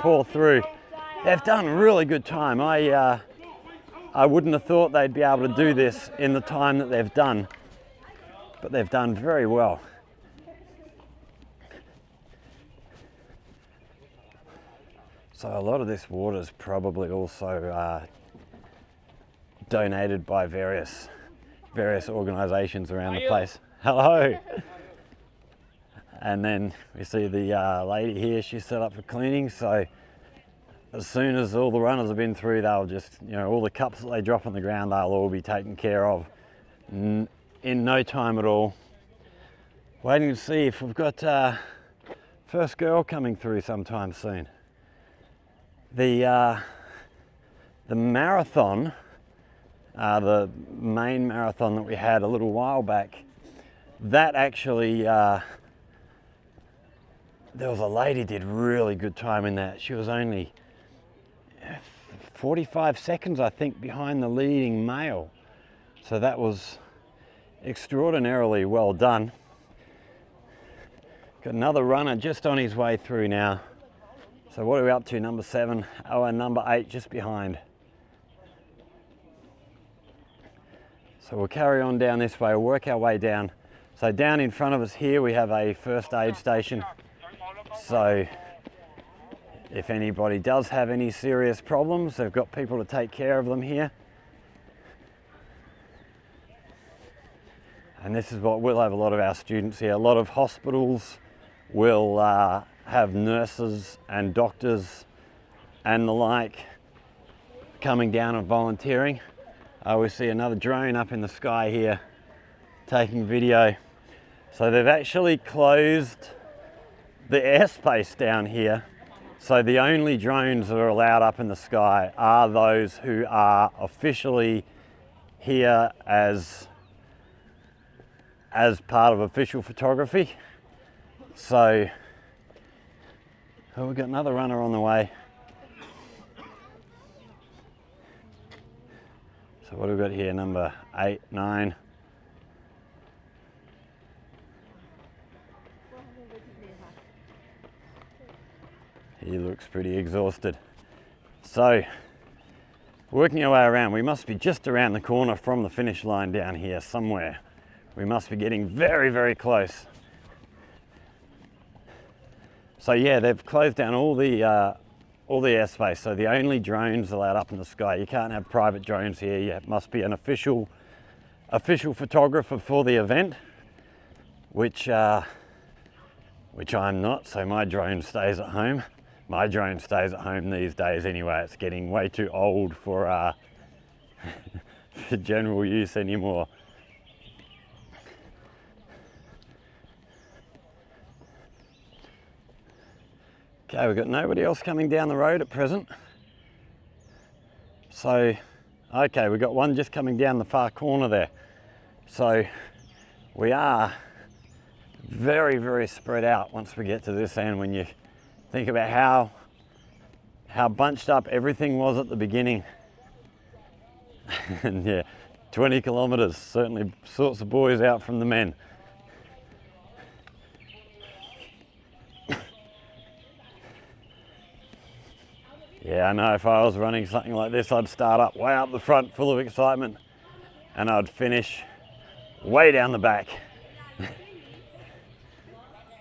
pour through. They've done a really good time. I wouldn't have thought they'd be able to do this in the time that they've done. but they've done very well. So a lot of this water is probably also donated by various organisations around the place. Hello. And then we see the lady here, she's set up for cleaning, so as soon as all the runners have been through, they'll just, you know, all the cups that they drop on the ground, they'll all be taken care of in no time at all. Waiting to see if we've got first girl coming through sometime soon. The marathon, the main marathon that we had a little while back, that actually, there was a lady did really good time in that. She was only 45 seconds, I think, behind the leading male. So that was extraordinarily well done. Got another runner just on his way through now. So what are we up to? Number 7. Oh, and number 8 just behind. So we'll carry on down this way, work our way down. So down in front of us here we have a first aid station. So if anybody does have any serious problems, they've got people to take care of them here. And this is what we'll have a lot of our students here. A lot of hospitals will have nurses and doctors and the like coming down and volunteering. We see another drone up in the sky here taking video. So they've actually closed the airspace down here. So the only drones that are allowed up in the sky are those who are officially here as part of official photography. So we've got another runner on the way. So what have we got here? Number 8, 9. He looks pretty exhausted. So, working our way around, we must be just around the corner from the finish line down here somewhere. We must be getting very, very close. So yeah, they've closed down all the airspace. So the only drones allowed up in the sky. You can't have private drones here. You must be an official photographer for the event, which I'm not. So my drone stays at home. My drone stays at home these days anyway. It's getting way too old for for general use anymore. Okay, we've got nobody else coming down the road at present. So, okay, we've got one just coming down the far corner there. So, we are very, very spread out once we get to this end. When you think about how bunched up everything was at the beginning. And yeah, 20 kilometers certainly sorts the boys out from the men. Yeah, I know if I was running something like this, I'd start up way up the front full of excitement and I'd finish way down the back.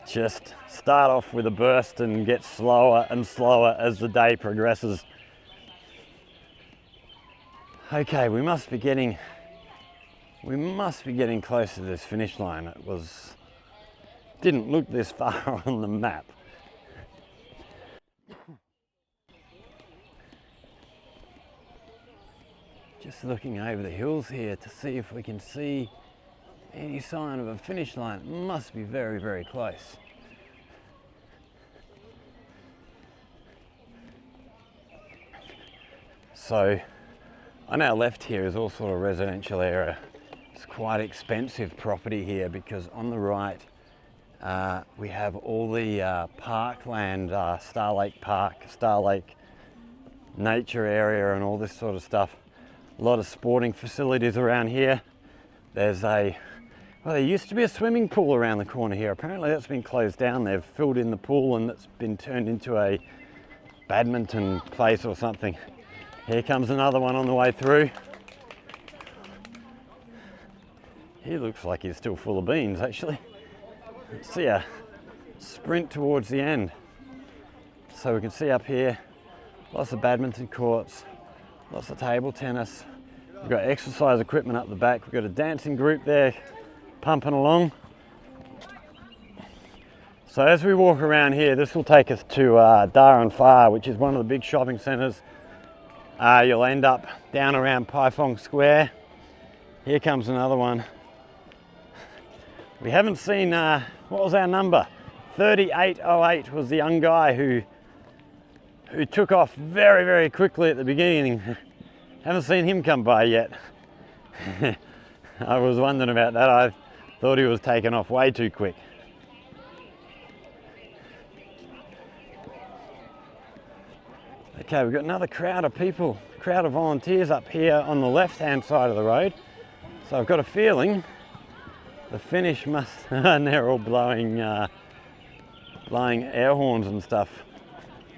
Just start off with a burst and get slower and slower as the day progresses. Okay, we must be getting close to this finish line. Didn't look this far on the map. Just looking over the hills here to see if we can see any sign of a finish line. It must be very, very close. So on our left here is all sort of residential area. It's quite expensive property here because on the right we have all the parkland, Star Lake Park, Star Lake nature area and all this sort of stuff. A lot of sporting facilities around here. There's well, there used to be a swimming pool around the corner here. Apparently that's been closed down. They've filled in the pool and it's been turned into a badminton place or something. Here comes another one on the way through. He looks like he's still full of beans, actually. Let's see a sprint towards the end. So we can see up here, lots of badminton courts, lots of table tennis. We've got exercise equipment up the back. We've got a dancing group there pumping along. So as we walk around here, this will take us to Darren Far, which is one of the big shopping centres. You'll end up down around Pai Phong Square. Here comes another one. We haven't seen, what was our number? 3808 was the young guy who took off very, very quickly at the beginning. Haven't seen him come by yet. I was wondering about that. I thought he was taking off way too quick. Okay, we've got another crowd of people, crowd of volunteers up here on the left-hand side of the road. So I've got a feeling the finish must, and they're all blowing air horns and stuff.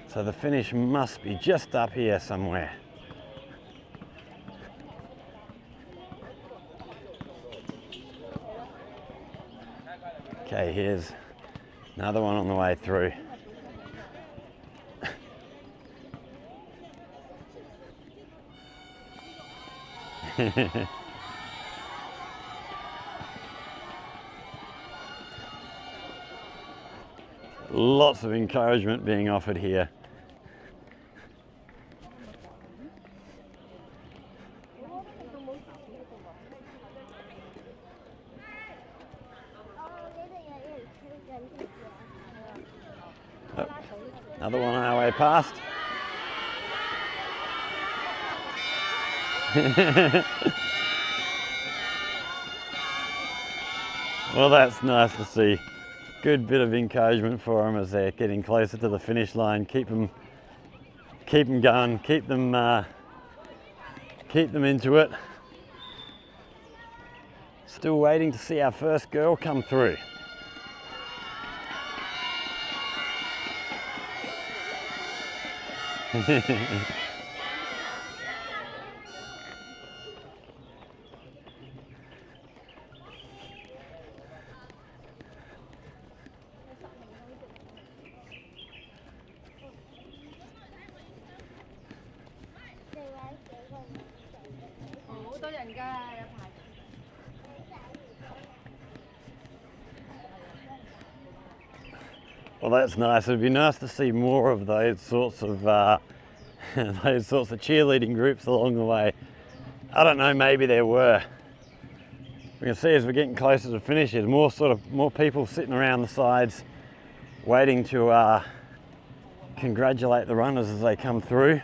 So the finish must be just up here somewhere. Okay, here's another one on the way through. Lots of encouragement being offered here. Oh, another one on our way past. Well, that's nice to see. Good bit of encouragement for them as they're getting closer to the finish line. Keep them going. Keep them into it. Still waiting to see our first girl come through. Well, that's nice. It'd be nice to see more of those sorts of cheerleading groups along the way. I don't know, maybe there were. We can see as we're getting closer to finish, there's more people sitting around the sides, waiting to congratulate the runners as they come through.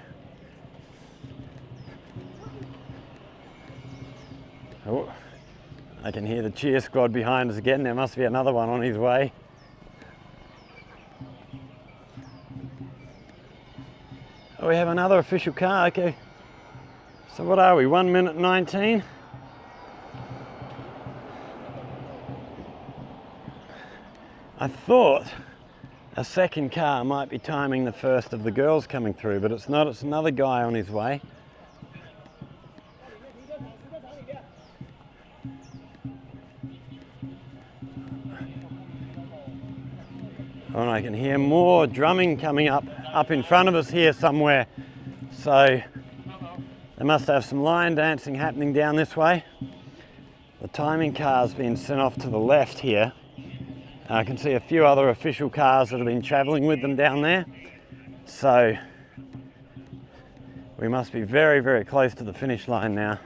Oh, I can hear the cheer squad behind us again. There must be another one on his way. Oh, we have another official car, okay. So what are we, 1 minute 19? I thought a second car might be timing the first of the girls coming through, but it's not, it's another guy on his way. Oh, and I can hear more drumming coming up in front of us here somewhere. So they must have some line dancing happening down this way. The timing car's been sent off to the left here. I can see a few other official cars that have been travelling with them down there. So we must be very, very close to the finish line now.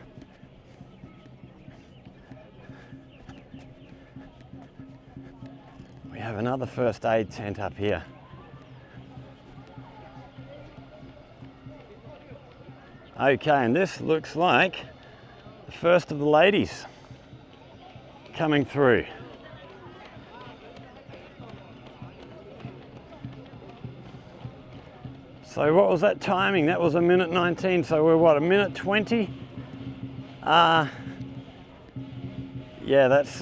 We have another first aid tent up here. Okay, and this looks like the first of the ladies coming through. So what was that timing? That was 1 minute 19, so we're what, 1 minute 20? Yeah, that's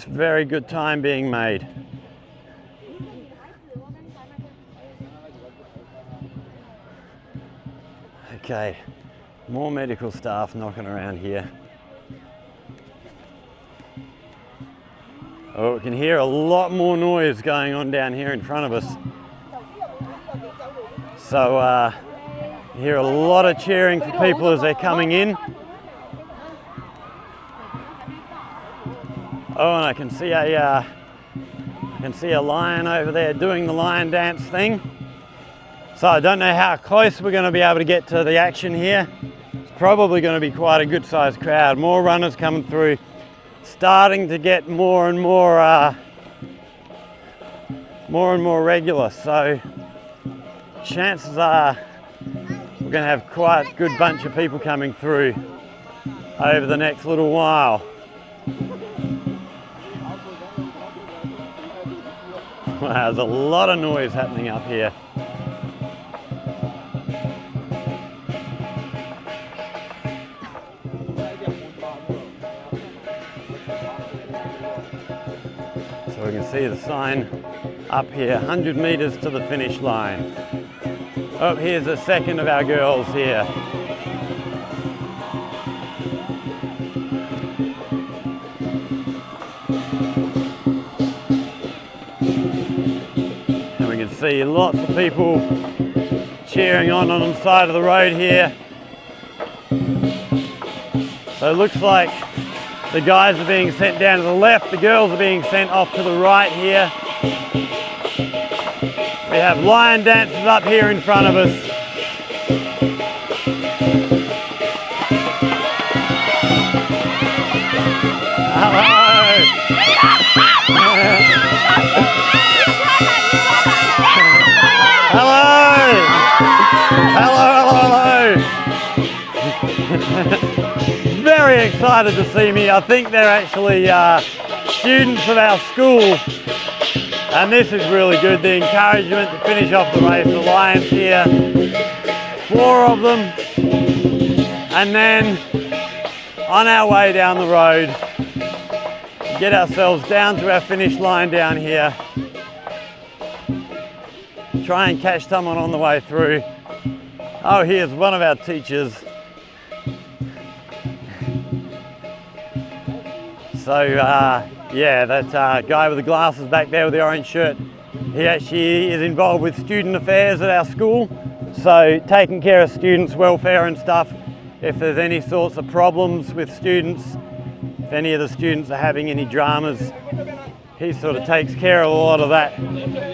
very good time being made. Okay, more medical staff knocking around here. Oh, we can hear a lot more noise going on down here in front of us. So you hear a lot of cheering for people as they're coming in. Oh, and I can see a lion over there doing the lion dance thing. So I don't know how close we're going to be able to get to the action here. It's probably going to be quite a good sized crowd. More runners coming through. Starting to get more and more regular. So chances are we're going to have quite a good bunch of people coming through over the next little while. Wow, there's a lot of noise happening up here. So we can see the sign up here, 100 meters to the finish line. Oh, here's a second of our girls here. And we can see lots of people cheering on the side of the road here. So it looks like the guys are being sent down to the left, the girls are being sent off to the right here. We have lion dances up here in front of us. Hello! Hello! Very excited to see me. I think they're actually students of our school. And this is really good, the encouragement to finish off the race. The lions here, 4 of them. And then on our way down the road, get ourselves down to our finish line down here. Try and catch someone on the way through. Oh, here's one of our teachers. So yeah, that guy with the glasses back there with the orange shirt, he actually is involved with student affairs at our school. So taking care of students' welfare and stuff. If there's any sorts of problems with students, if any of the students are having any dramas, he sort of takes care of a lot of that.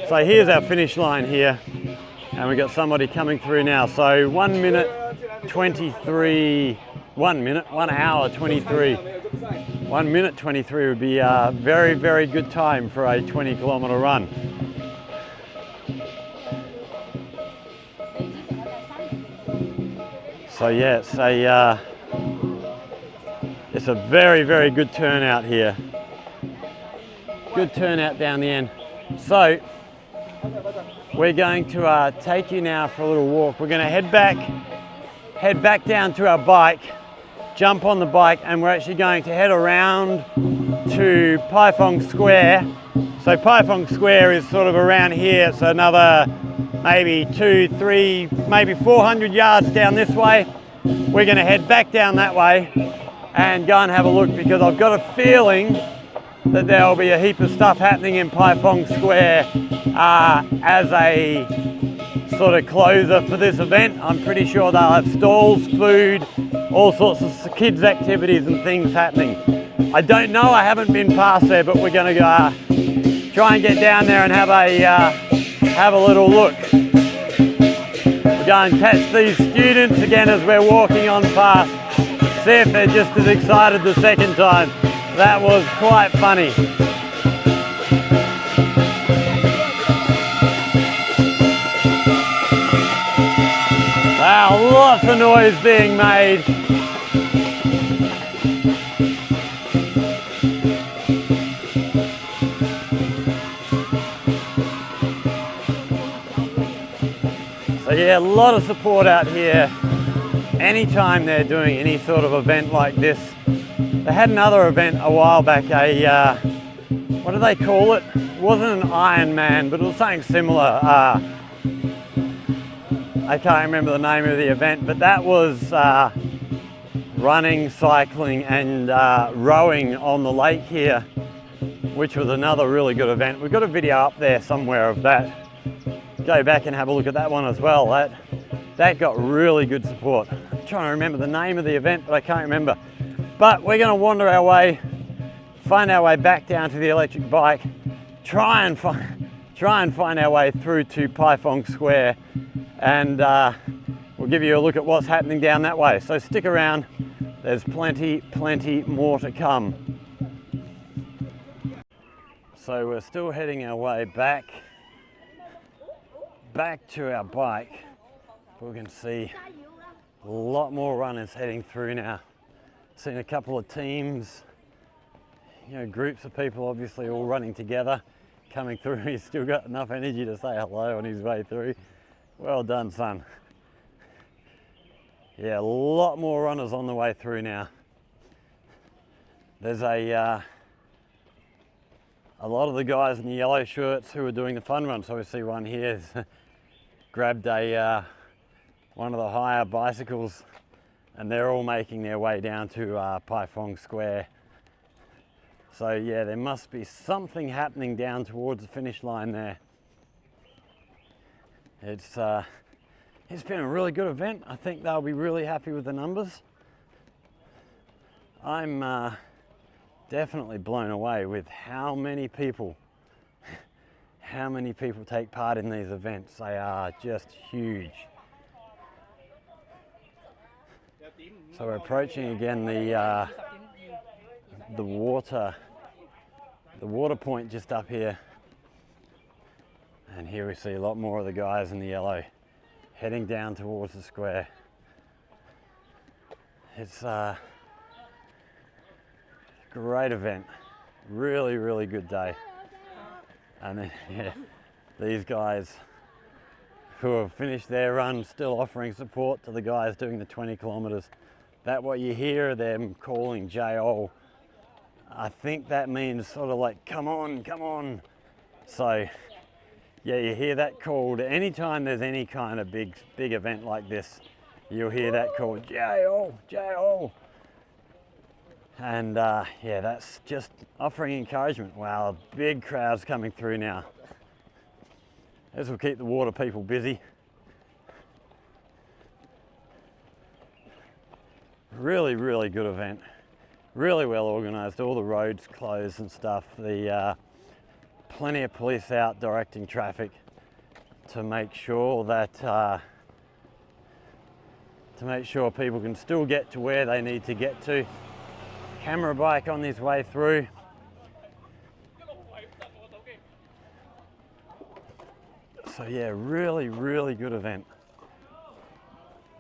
So here's our finish line here. And we've got somebody coming through now. So 1 minute 23, 1 hour 23. 1 minute 23 would be a very, very good time for a 20-kilometer run. So yeah, it's a very, very good turnout here. Good turnout down the end. So we're going to take you now for a little walk. We're going to head back down to our bike, jump on the bike, and we're actually going to head around to Paifong Square. So Paifong Square is sort of around here, so another maybe 2, 3, maybe 400 yards down this way. We're going to head back down that way and go and have a look, because I've got a feeling that there will be a heap of stuff happening in Paifong Square as a sort of closer for this event. I'm pretty sure they'll have stalls, food, all sorts of kids' activities and things happening. I don't know, I haven't been past there, but we're going to go try and get down there and have a little look. We'll go and catch these students again as we're walking on past. See if they're just as excited the second time. That was quite funny. Wow, lots of noise being made. So yeah, a lot of support out here. Anytime they're doing any sort of event like this. They had another event a while back, what do they call it? It wasn't an Ironman, but it was something similar. I can't remember the name of the event, but that was running, cycling and rowing on the lake here which was another really good event. We've got a video up there somewhere of that. Go back and have a look at that one as well. That got really good support. I'm trying to remember the name of the event, but I can't remember. But we're going to wander our way, find our way back down to the electric bike, try and find our way through to Paifong Square, and we'll give you a look at what's happening down that way. So stick around, there's plenty more to come. So we're still heading our way back to our bike. We can see a lot more runners heading through now. Seen a couple of teams, you know, groups of people obviously all running together, coming through. He's still got enough energy to say hello on his way through. Well done, son. Yeah, a lot more runners on the way through now. There's a lot of the guys in the yellow shirts who are doing the fun run. So we see one here grabbed one of the higher bicycles, and they're all making their way down to Paifong Square. So yeah, there must be something happening down towards the finish line there. It's been a really good event. I think they'll be really happy with the numbers. I'm definitely blown away with how many people take part in these events. They are just huge. So we're approaching again the water point just up here, and here we see a lot more of the guys in the yellow heading down towards the square. It's a great event, really good day. And then yeah, these guys who have finished their run still offering support to the guys doing the 20 kilometers. That what you hear them calling ZhaoQing. I think that means sort of like, come on, come on. So yeah, you hear that called anytime there's any kind of big event like this. You'll hear that called ZhaoQing, ZhaoQing. And yeah, that's just offering encouragement. Wow, big crowds coming through now. This will keep the water people busy. Really good event. Really well organised, all the roads closed and stuff. Plenty of police out directing traffic to make sure that people can still get to where they need to get to. Camera bike on this way through. So yeah, really good event.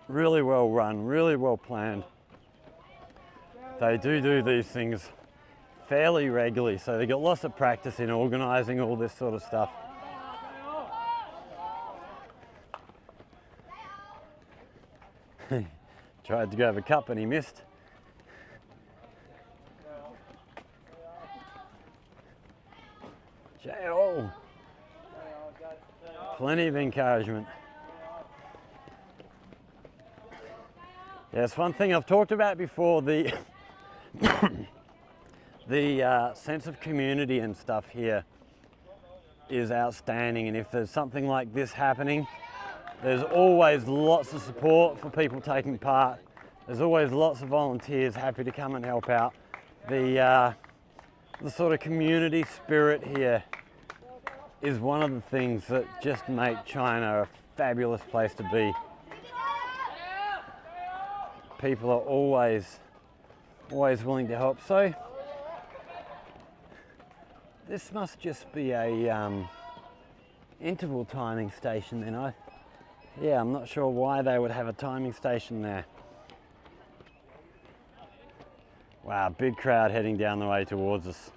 Really well run, really well planned. They do these things fairly regularly, so they got lots of practice in organising all this sort of stuff. Tried to grab a cup and he missed. ZhaoQing. Plenty of encouragement. Yes, one thing I've talked about before, the sense of community and stuff here is outstanding, and if there's something like this happening, there's always lots of support for people taking part. There's always lots of volunteers happy to come and help out. The sort of community spirit here is one of the things that just make China a fabulous place to be. People are always willing to help. So this must just be a interval timing station then. Yeah, I'm not sure why they would have a timing station there. Wow, big crowd heading down the way towards us.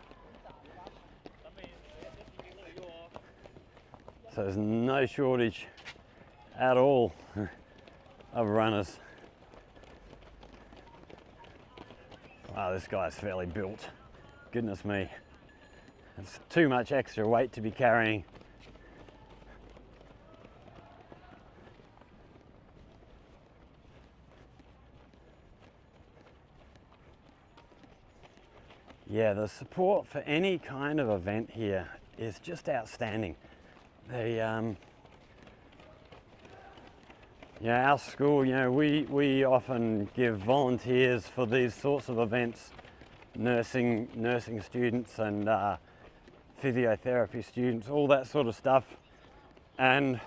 So there's no shortage at all of runners. Wow, this guy's fairly built. Goodness me. It's too much extra weight to be carrying. yeah, the support for any kind of event here is just outstanding. Our school, we often give volunteers for these sorts of events, nursing students and physiotherapy students, all that sort of stuff. And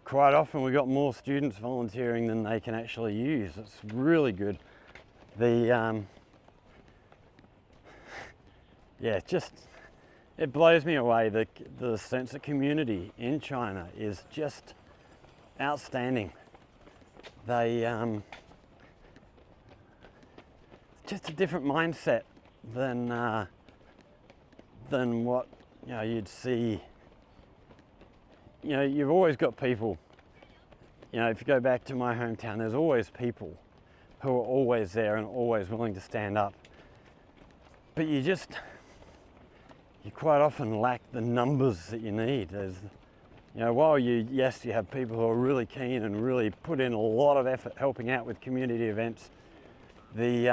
quite often we got more students volunteering than they can actually use. It's really good. It blows me away. The sense of community in China is just outstanding. It's just a different mindset than what you'd see. You've always got people. If you go back to my hometown, there's always people who are always there and always willing to stand up. But you quite often lack the numbers that you need. While you have people who are really keen and really put in a lot of effort helping out with community events, the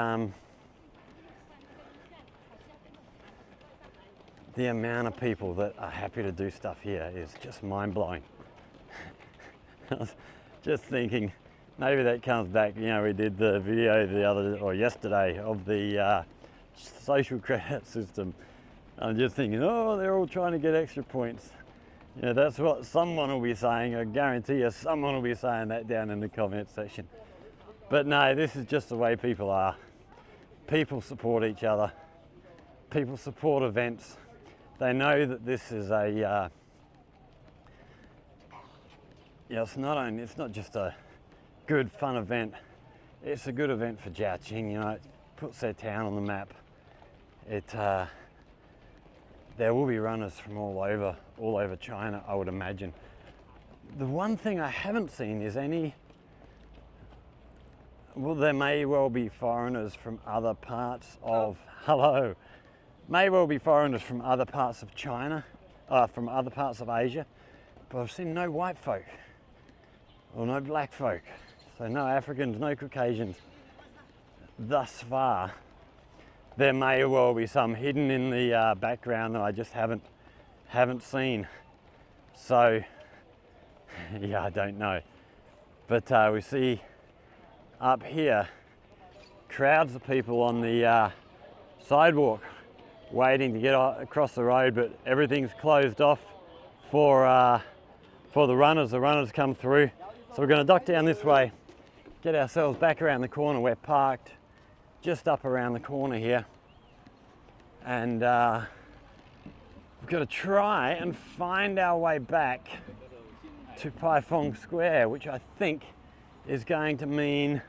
amount of people that are happy to do stuff here is just mind-blowing. I was just thinking, maybe that comes back, we did the video yesterday of the social credit system. I'm just thinking, oh, they're all trying to get extra points. That's what someone will be saying. I guarantee you someone will be saying that down in the comment section. But no, this is just the way people are. People support each other. People support events. They know that this is it's not just a good fun event. It's a good event for ZhaoQing. It puts their town on the map. There will be runners from all over China, I would imagine. The one thing I haven't seen is there may well be foreigners from other parts of, may well be foreigners from other parts of China, from other parts of Asia, but I've seen no white folk or no black folk, so no Africans, no Caucasians thus far. There may well be some hidden in the background that I just haven't seen. So, I don't know. But we see up here crowds of people on the sidewalk waiting to get across the road, but everything's closed off for the runners. The runners come through. So we're going to duck down this way, get ourselves back around the corner. We're parked just up around the corner here, and we've got to try and find our way back to Paifeng Square, which I think is going to mean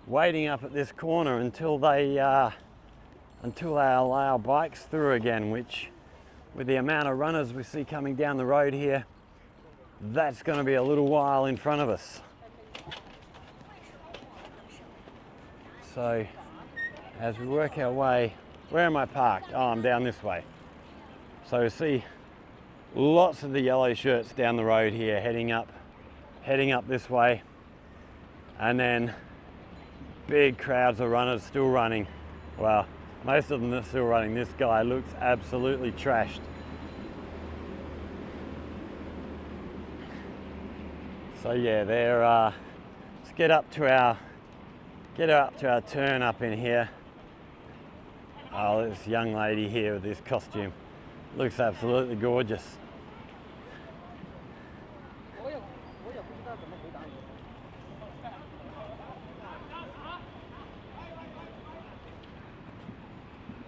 waiting up at this corner until they allow bikes through again, which, with the amount of runners we see coming down the road here, that's going to be a little while in front of us. So as we work our way, where am I parked? Oh, I'm down this way. So we see lots of the yellow shirts down the road here heading up this way, and then big crowds of runners still running. Well, most of them are still running. This guy looks absolutely trashed. So yeah, let's get up to our turn up in here. Oh, this young lady here with this costume looks absolutely gorgeous.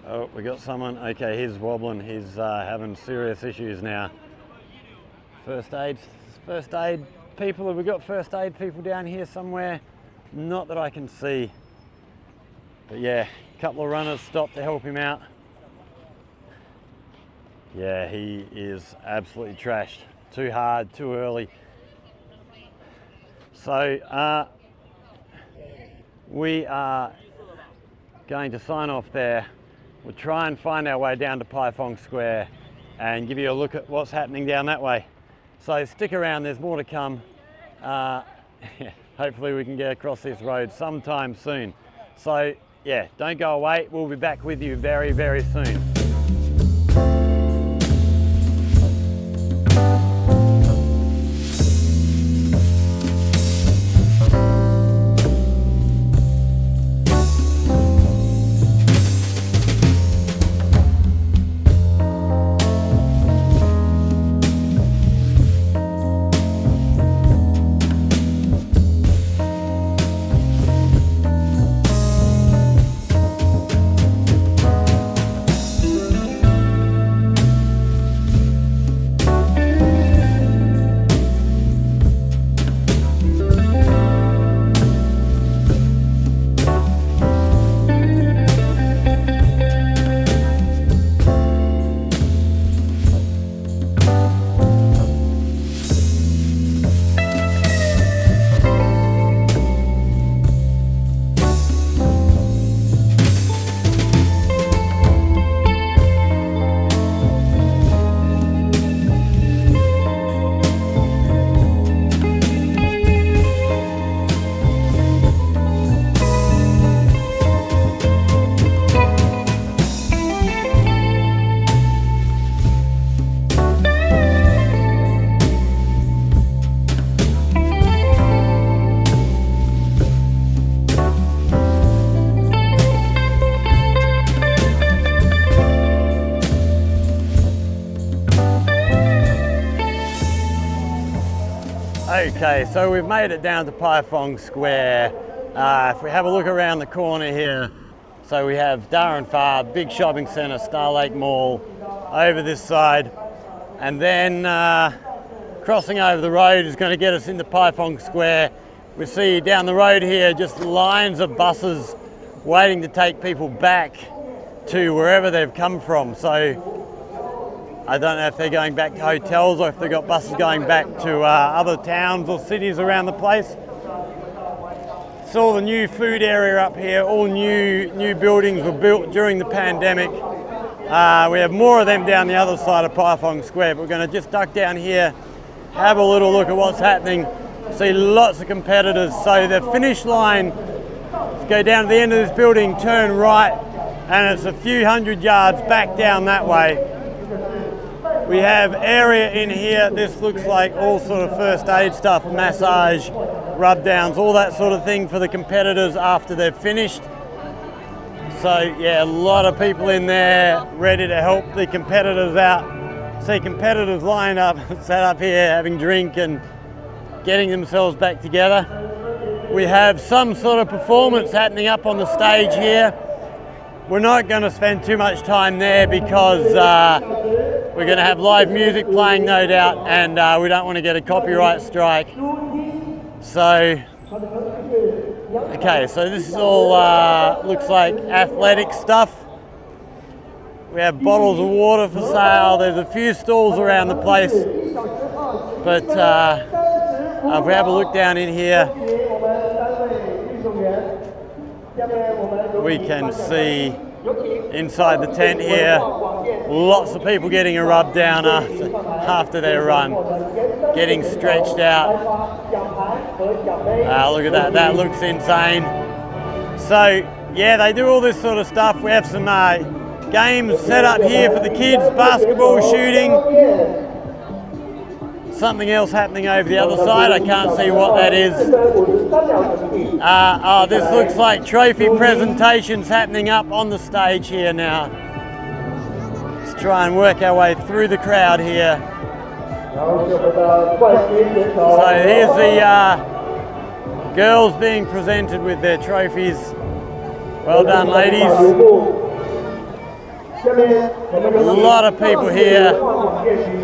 Oh, we got someone. Okay, he's wobbling. He's having serious issues now. First aid people. Have we got first aid people down here somewhere? Not that I can see. But yeah, a couple of runners stopped to help him out. Yeah, he is absolutely trashed. Too hard, too early. So we are going to sign off there. We'll try and find our way down to Paifeng Square and give you a look at what's happening down that way. So stick around, there's more to come. Hopefully we can get across this road sometime soon. So yeah, don't go away. We'll be back with you very, very soon. Okay, so we've made it down to Pai Phong Square. If we have a look around the corner here, so we have Darren Pha, big shopping centre, Star Lake Mall, over this side. And then crossing over the road is going to get us into Pai Phong Square. We see down the road here just lines of buses waiting to take people back to wherever they've come from. So I don't know if they're going back to hotels or if they've got buses going back to other towns or cities around the place. It's all the new food area up here. All new buildings were built during the pandemic. We have more of them down the other side of Pai Phong Square, but we're going to just duck down here, have a little look at what's happening. See lots of competitors. So the finish line, go down to the end of this building, turn right, and it's a few hundred yards back down that way. We have area in here. This looks like all sort of first aid stuff, massage, rub downs, all that sort of thing for the competitors after they've finished. So yeah, a lot of people in there ready to help the competitors out. See competitors lined up, sat up here having a drink and getting themselves back together. We have some sort of performance happening up on the stage here. We're not going to spend too much time there because we're going to have live music playing, no doubt, and we don't want to get a copyright strike. So, okay, so this is all looks like athletic stuff. We have bottles of water for sale. There's a few stalls around the place, but if we have a look down in here, we can see inside the tent here, lots of people getting a rub down after their run, getting stretched out. Look at that, that looks insane. So yeah, they do all this sort of stuff. We have some games set up here for the kids, basketball, shooting. Something else happening over the other side, I can't see what that is. This looks like trophy presentations happening up on the stage here now. Let's try and work our way through the crowd here. So here's the girls being presented with their trophies. Well done, ladies. A lot of people here.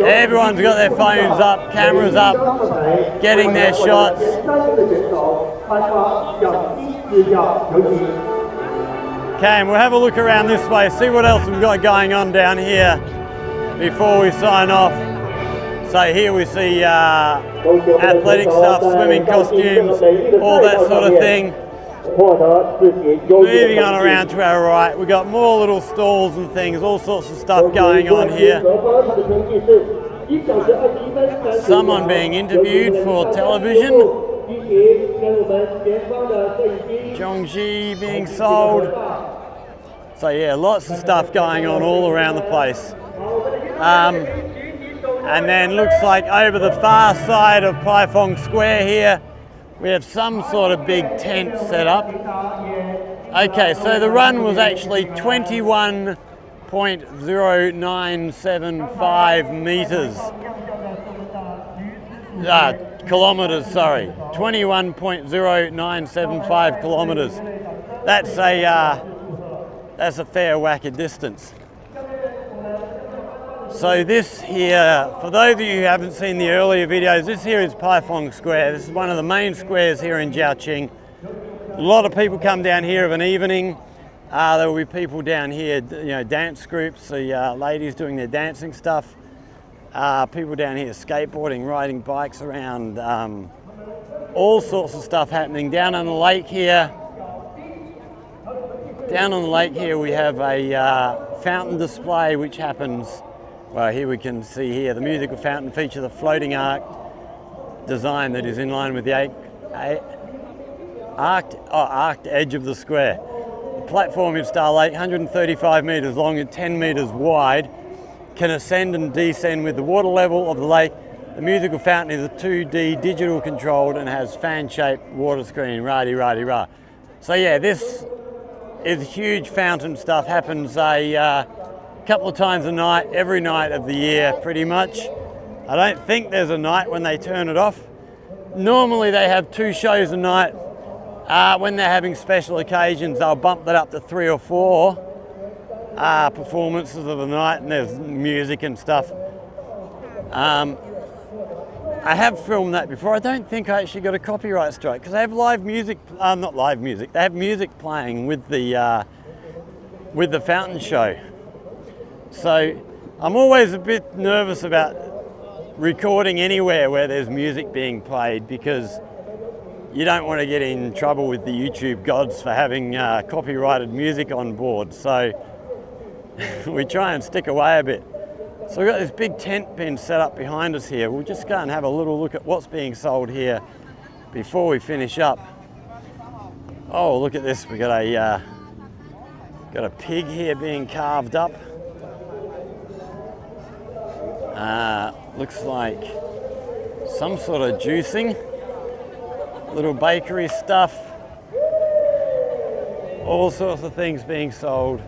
Everyone's got their phones up, cameras up, getting their shots. Okay, and we'll have a look around this way, see what else we've got going on down here before we sign off. So here we see athletic stuff, swimming costumes, all that sort of thing. Moving on around to our right, we've got more little stalls and things, all sorts of stuff going on here. Someone being interviewed for television. Zhongji being sold. So yeah, lots of stuff going on all around the place. And then looks like over the far side of Paifong Square here, we have some sort of big tent set up. Okay, so the run was actually 21.0975 meters. Kilometers, sorry. 21.0975 kilometers. That's a fair whack of distance. So this here, for those of you who haven't seen the earlier videos, this here is Paifong Square. This is one of the main squares here in ZhaoQing. A lot of people come down here of an evening. There will be people down here, you know, dance groups, the ladies doing their dancing stuff. People down here skateboarding, riding bikes around, all sorts of stuff happening. Down on the lake here, we have a fountain display which happens. Well, here we can see here the musical fountain features a floating arc design that is in line with the arced edge of the square. The platform in Star Lake, 135 metres long and 10 metres wide, can ascend and descend with the water level of the lake. The musical fountain is a 2D digital controlled and has fan-shaped water screen, rah-de-rah-de-rah. So yeah, this is huge fountain stuff, happens a couple of times a night, every night of the year pretty much. I don't think there's a night when they turn it off. Normally they have 2 shows a night. When they're having special occasions, they'll bump that up to 3 or 4 performances of the night, and there's music and stuff. I have filmed that before. I don't think I actually got a copyright strike because they have live music, not live music, they have music playing with the fountain show. So I'm always a bit nervous about recording anywhere where there's music being played because you don't want to get in trouble with the YouTube gods for having copyrighted music on board. So we try and stick away a bit. So we've got this big tent being set up behind us here. We'll just go and have a little look at what's being sold here before we finish up. Oh, look at this. We got a pig here being carved up. Looks like some sort of juicing, little bakery stuff, all sorts of things being sold.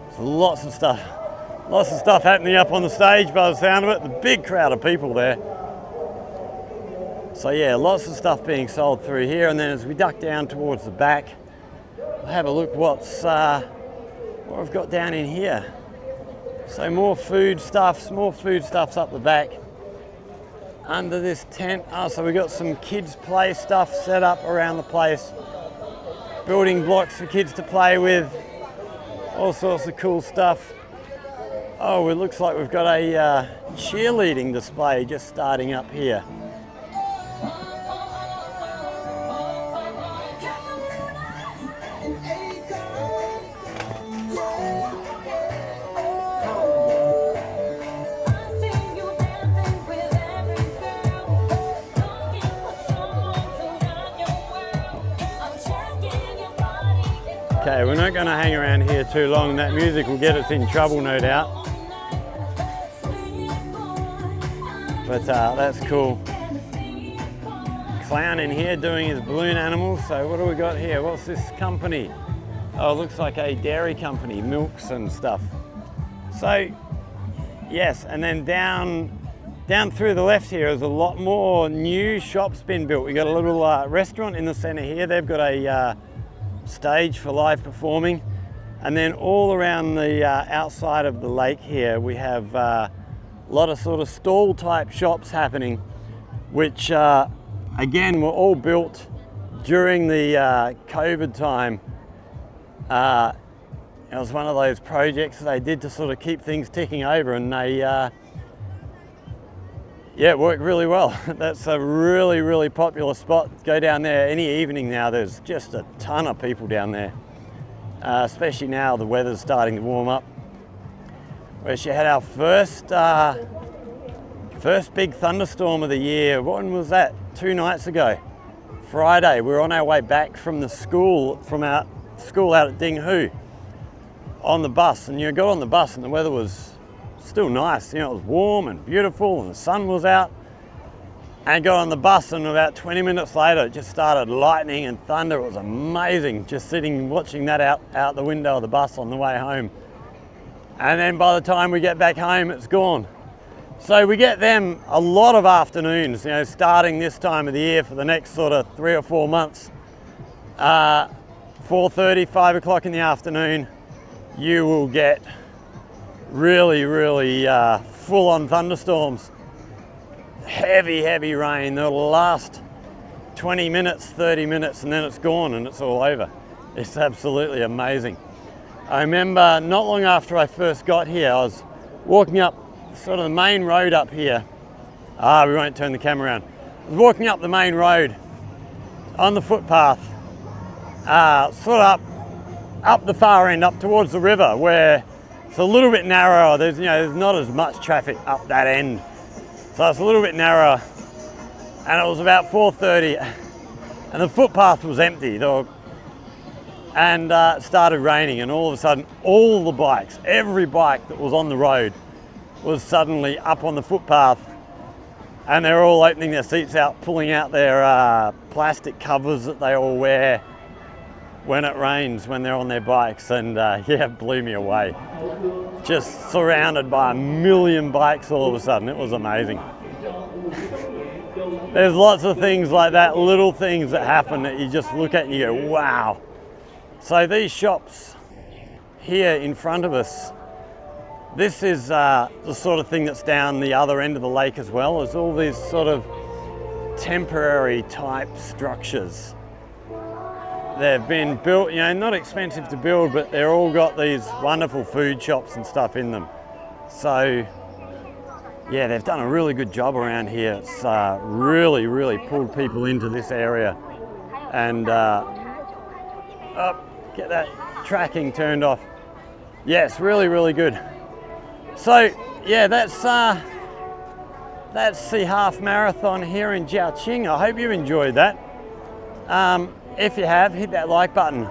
There's lots of stuff happening up on the stage by the sound of it. The big crowd of people there. So yeah, lots of stuff being sold through here, and then as we duck down towards the back, we'll have a look what we've got down in here. So more foodstuffs up the back. Under this tent, so we've got some kids play stuff set up around the place. Building blocks for kids to play with. All sorts of cool stuff. Oh, it looks like we've got a cheerleading display just starting up here. Okay, we're not going to hang around here too long. That music will get us in trouble, no doubt. But that's cool. Clown in here doing his balloon animals. So what do we got here? What's this company? Oh, it looks like a dairy company, milks and stuff. So, yes, and then down through the left here is a lot more new shops been built. We got a little restaurant in the center here. They've got a stage for live performing, and then all around the outside of the lake here we have a lot of sort of stall type shops happening, which again were all built during the COVID time. It was one of those projects they did to sort of keep things ticking over, and they yeah, it worked really well. That's a really, really popular spot. Go down there any evening now. There's just a ton of people down there, especially now the weather's starting to warm up. We actually had our first big thunderstorm of the year. When was that? 2 nights ago. Friday, we were on our way back from our school out at Dinghu on the bus, and you got on the bus and the weather was still nice. You know, it was warm and beautiful and the sun was out. And got on the bus, and about 20 minutes later it just started lightning and thunder. It was amazing just sitting watching that out the window of the bus on the way home. And then by the time we get back home, it's gone. So we get them a lot of afternoons, you know, starting this time of the year for the next sort of 3 or 4 months. 4:30, 5 o'clock in the afternoon, you will get really full-on thunderstorms. Heavy rain. They'll last 20 minutes, 30 minutes, and then it's gone and it's all over. It's absolutely amazing. I remember not long after I first got here, I was walking up sort of the main road up here. We won't turn the camera around. I was walking up the main road on the footpath, sort of up the far end, up towards the river, where it's a little bit narrower. There's not as much traffic up that end. So it's a little bit narrower, and it was about 4:30, and the footpath was empty. It started raining, and all of a sudden, all the bikes, every bike that was on the road, was suddenly up on the footpath, and they're all opening their seats out, pulling out their plastic covers that they all wear when it rains, when they're on their bikes, and it blew me away. Just surrounded by a million bikes all of a sudden. It was amazing. There's lots of things like that, little things that happen that you just look at and you go, wow. So these shops here in front of us, this is the sort of thing that's down the other end of the lake as well. There's all these sort of temporary type structures. They've been built, not expensive to build, but they're all got these wonderful food shops and stuff in them. So, yeah, they've done a really good job around here. It's really pulled people into this area. And, get that tracking turned off. Yes, really good. So, yeah, that's the half marathon here in ZhaoQing. I hope you enjoyed that. If you have, hit that like button.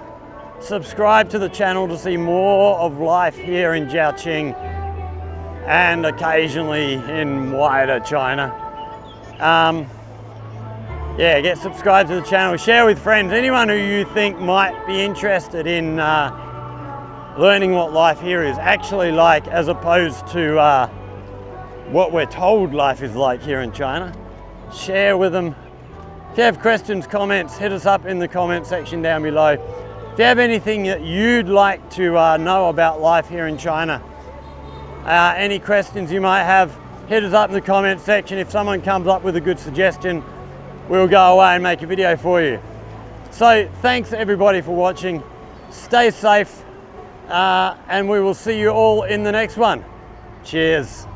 Subscribe to the channel to see more of life here in ZhaoQing and occasionally in wider China. Get subscribed to the channel, share with friends, anyone who you think might be interested in learning what life here is actually like, as opposed to what we're told life is like here in China. Share with them. If you have questions, comments, hit us up in the comment section down below. If you have anything that you'd like to know about life here in China, any questions you might have, hit us up in the comment section. If someone comes up with a good suggestion, we'll go away and make a video for you. So thanks everybody for watching. Stay safe, and we will see you all in the next one. Cheers.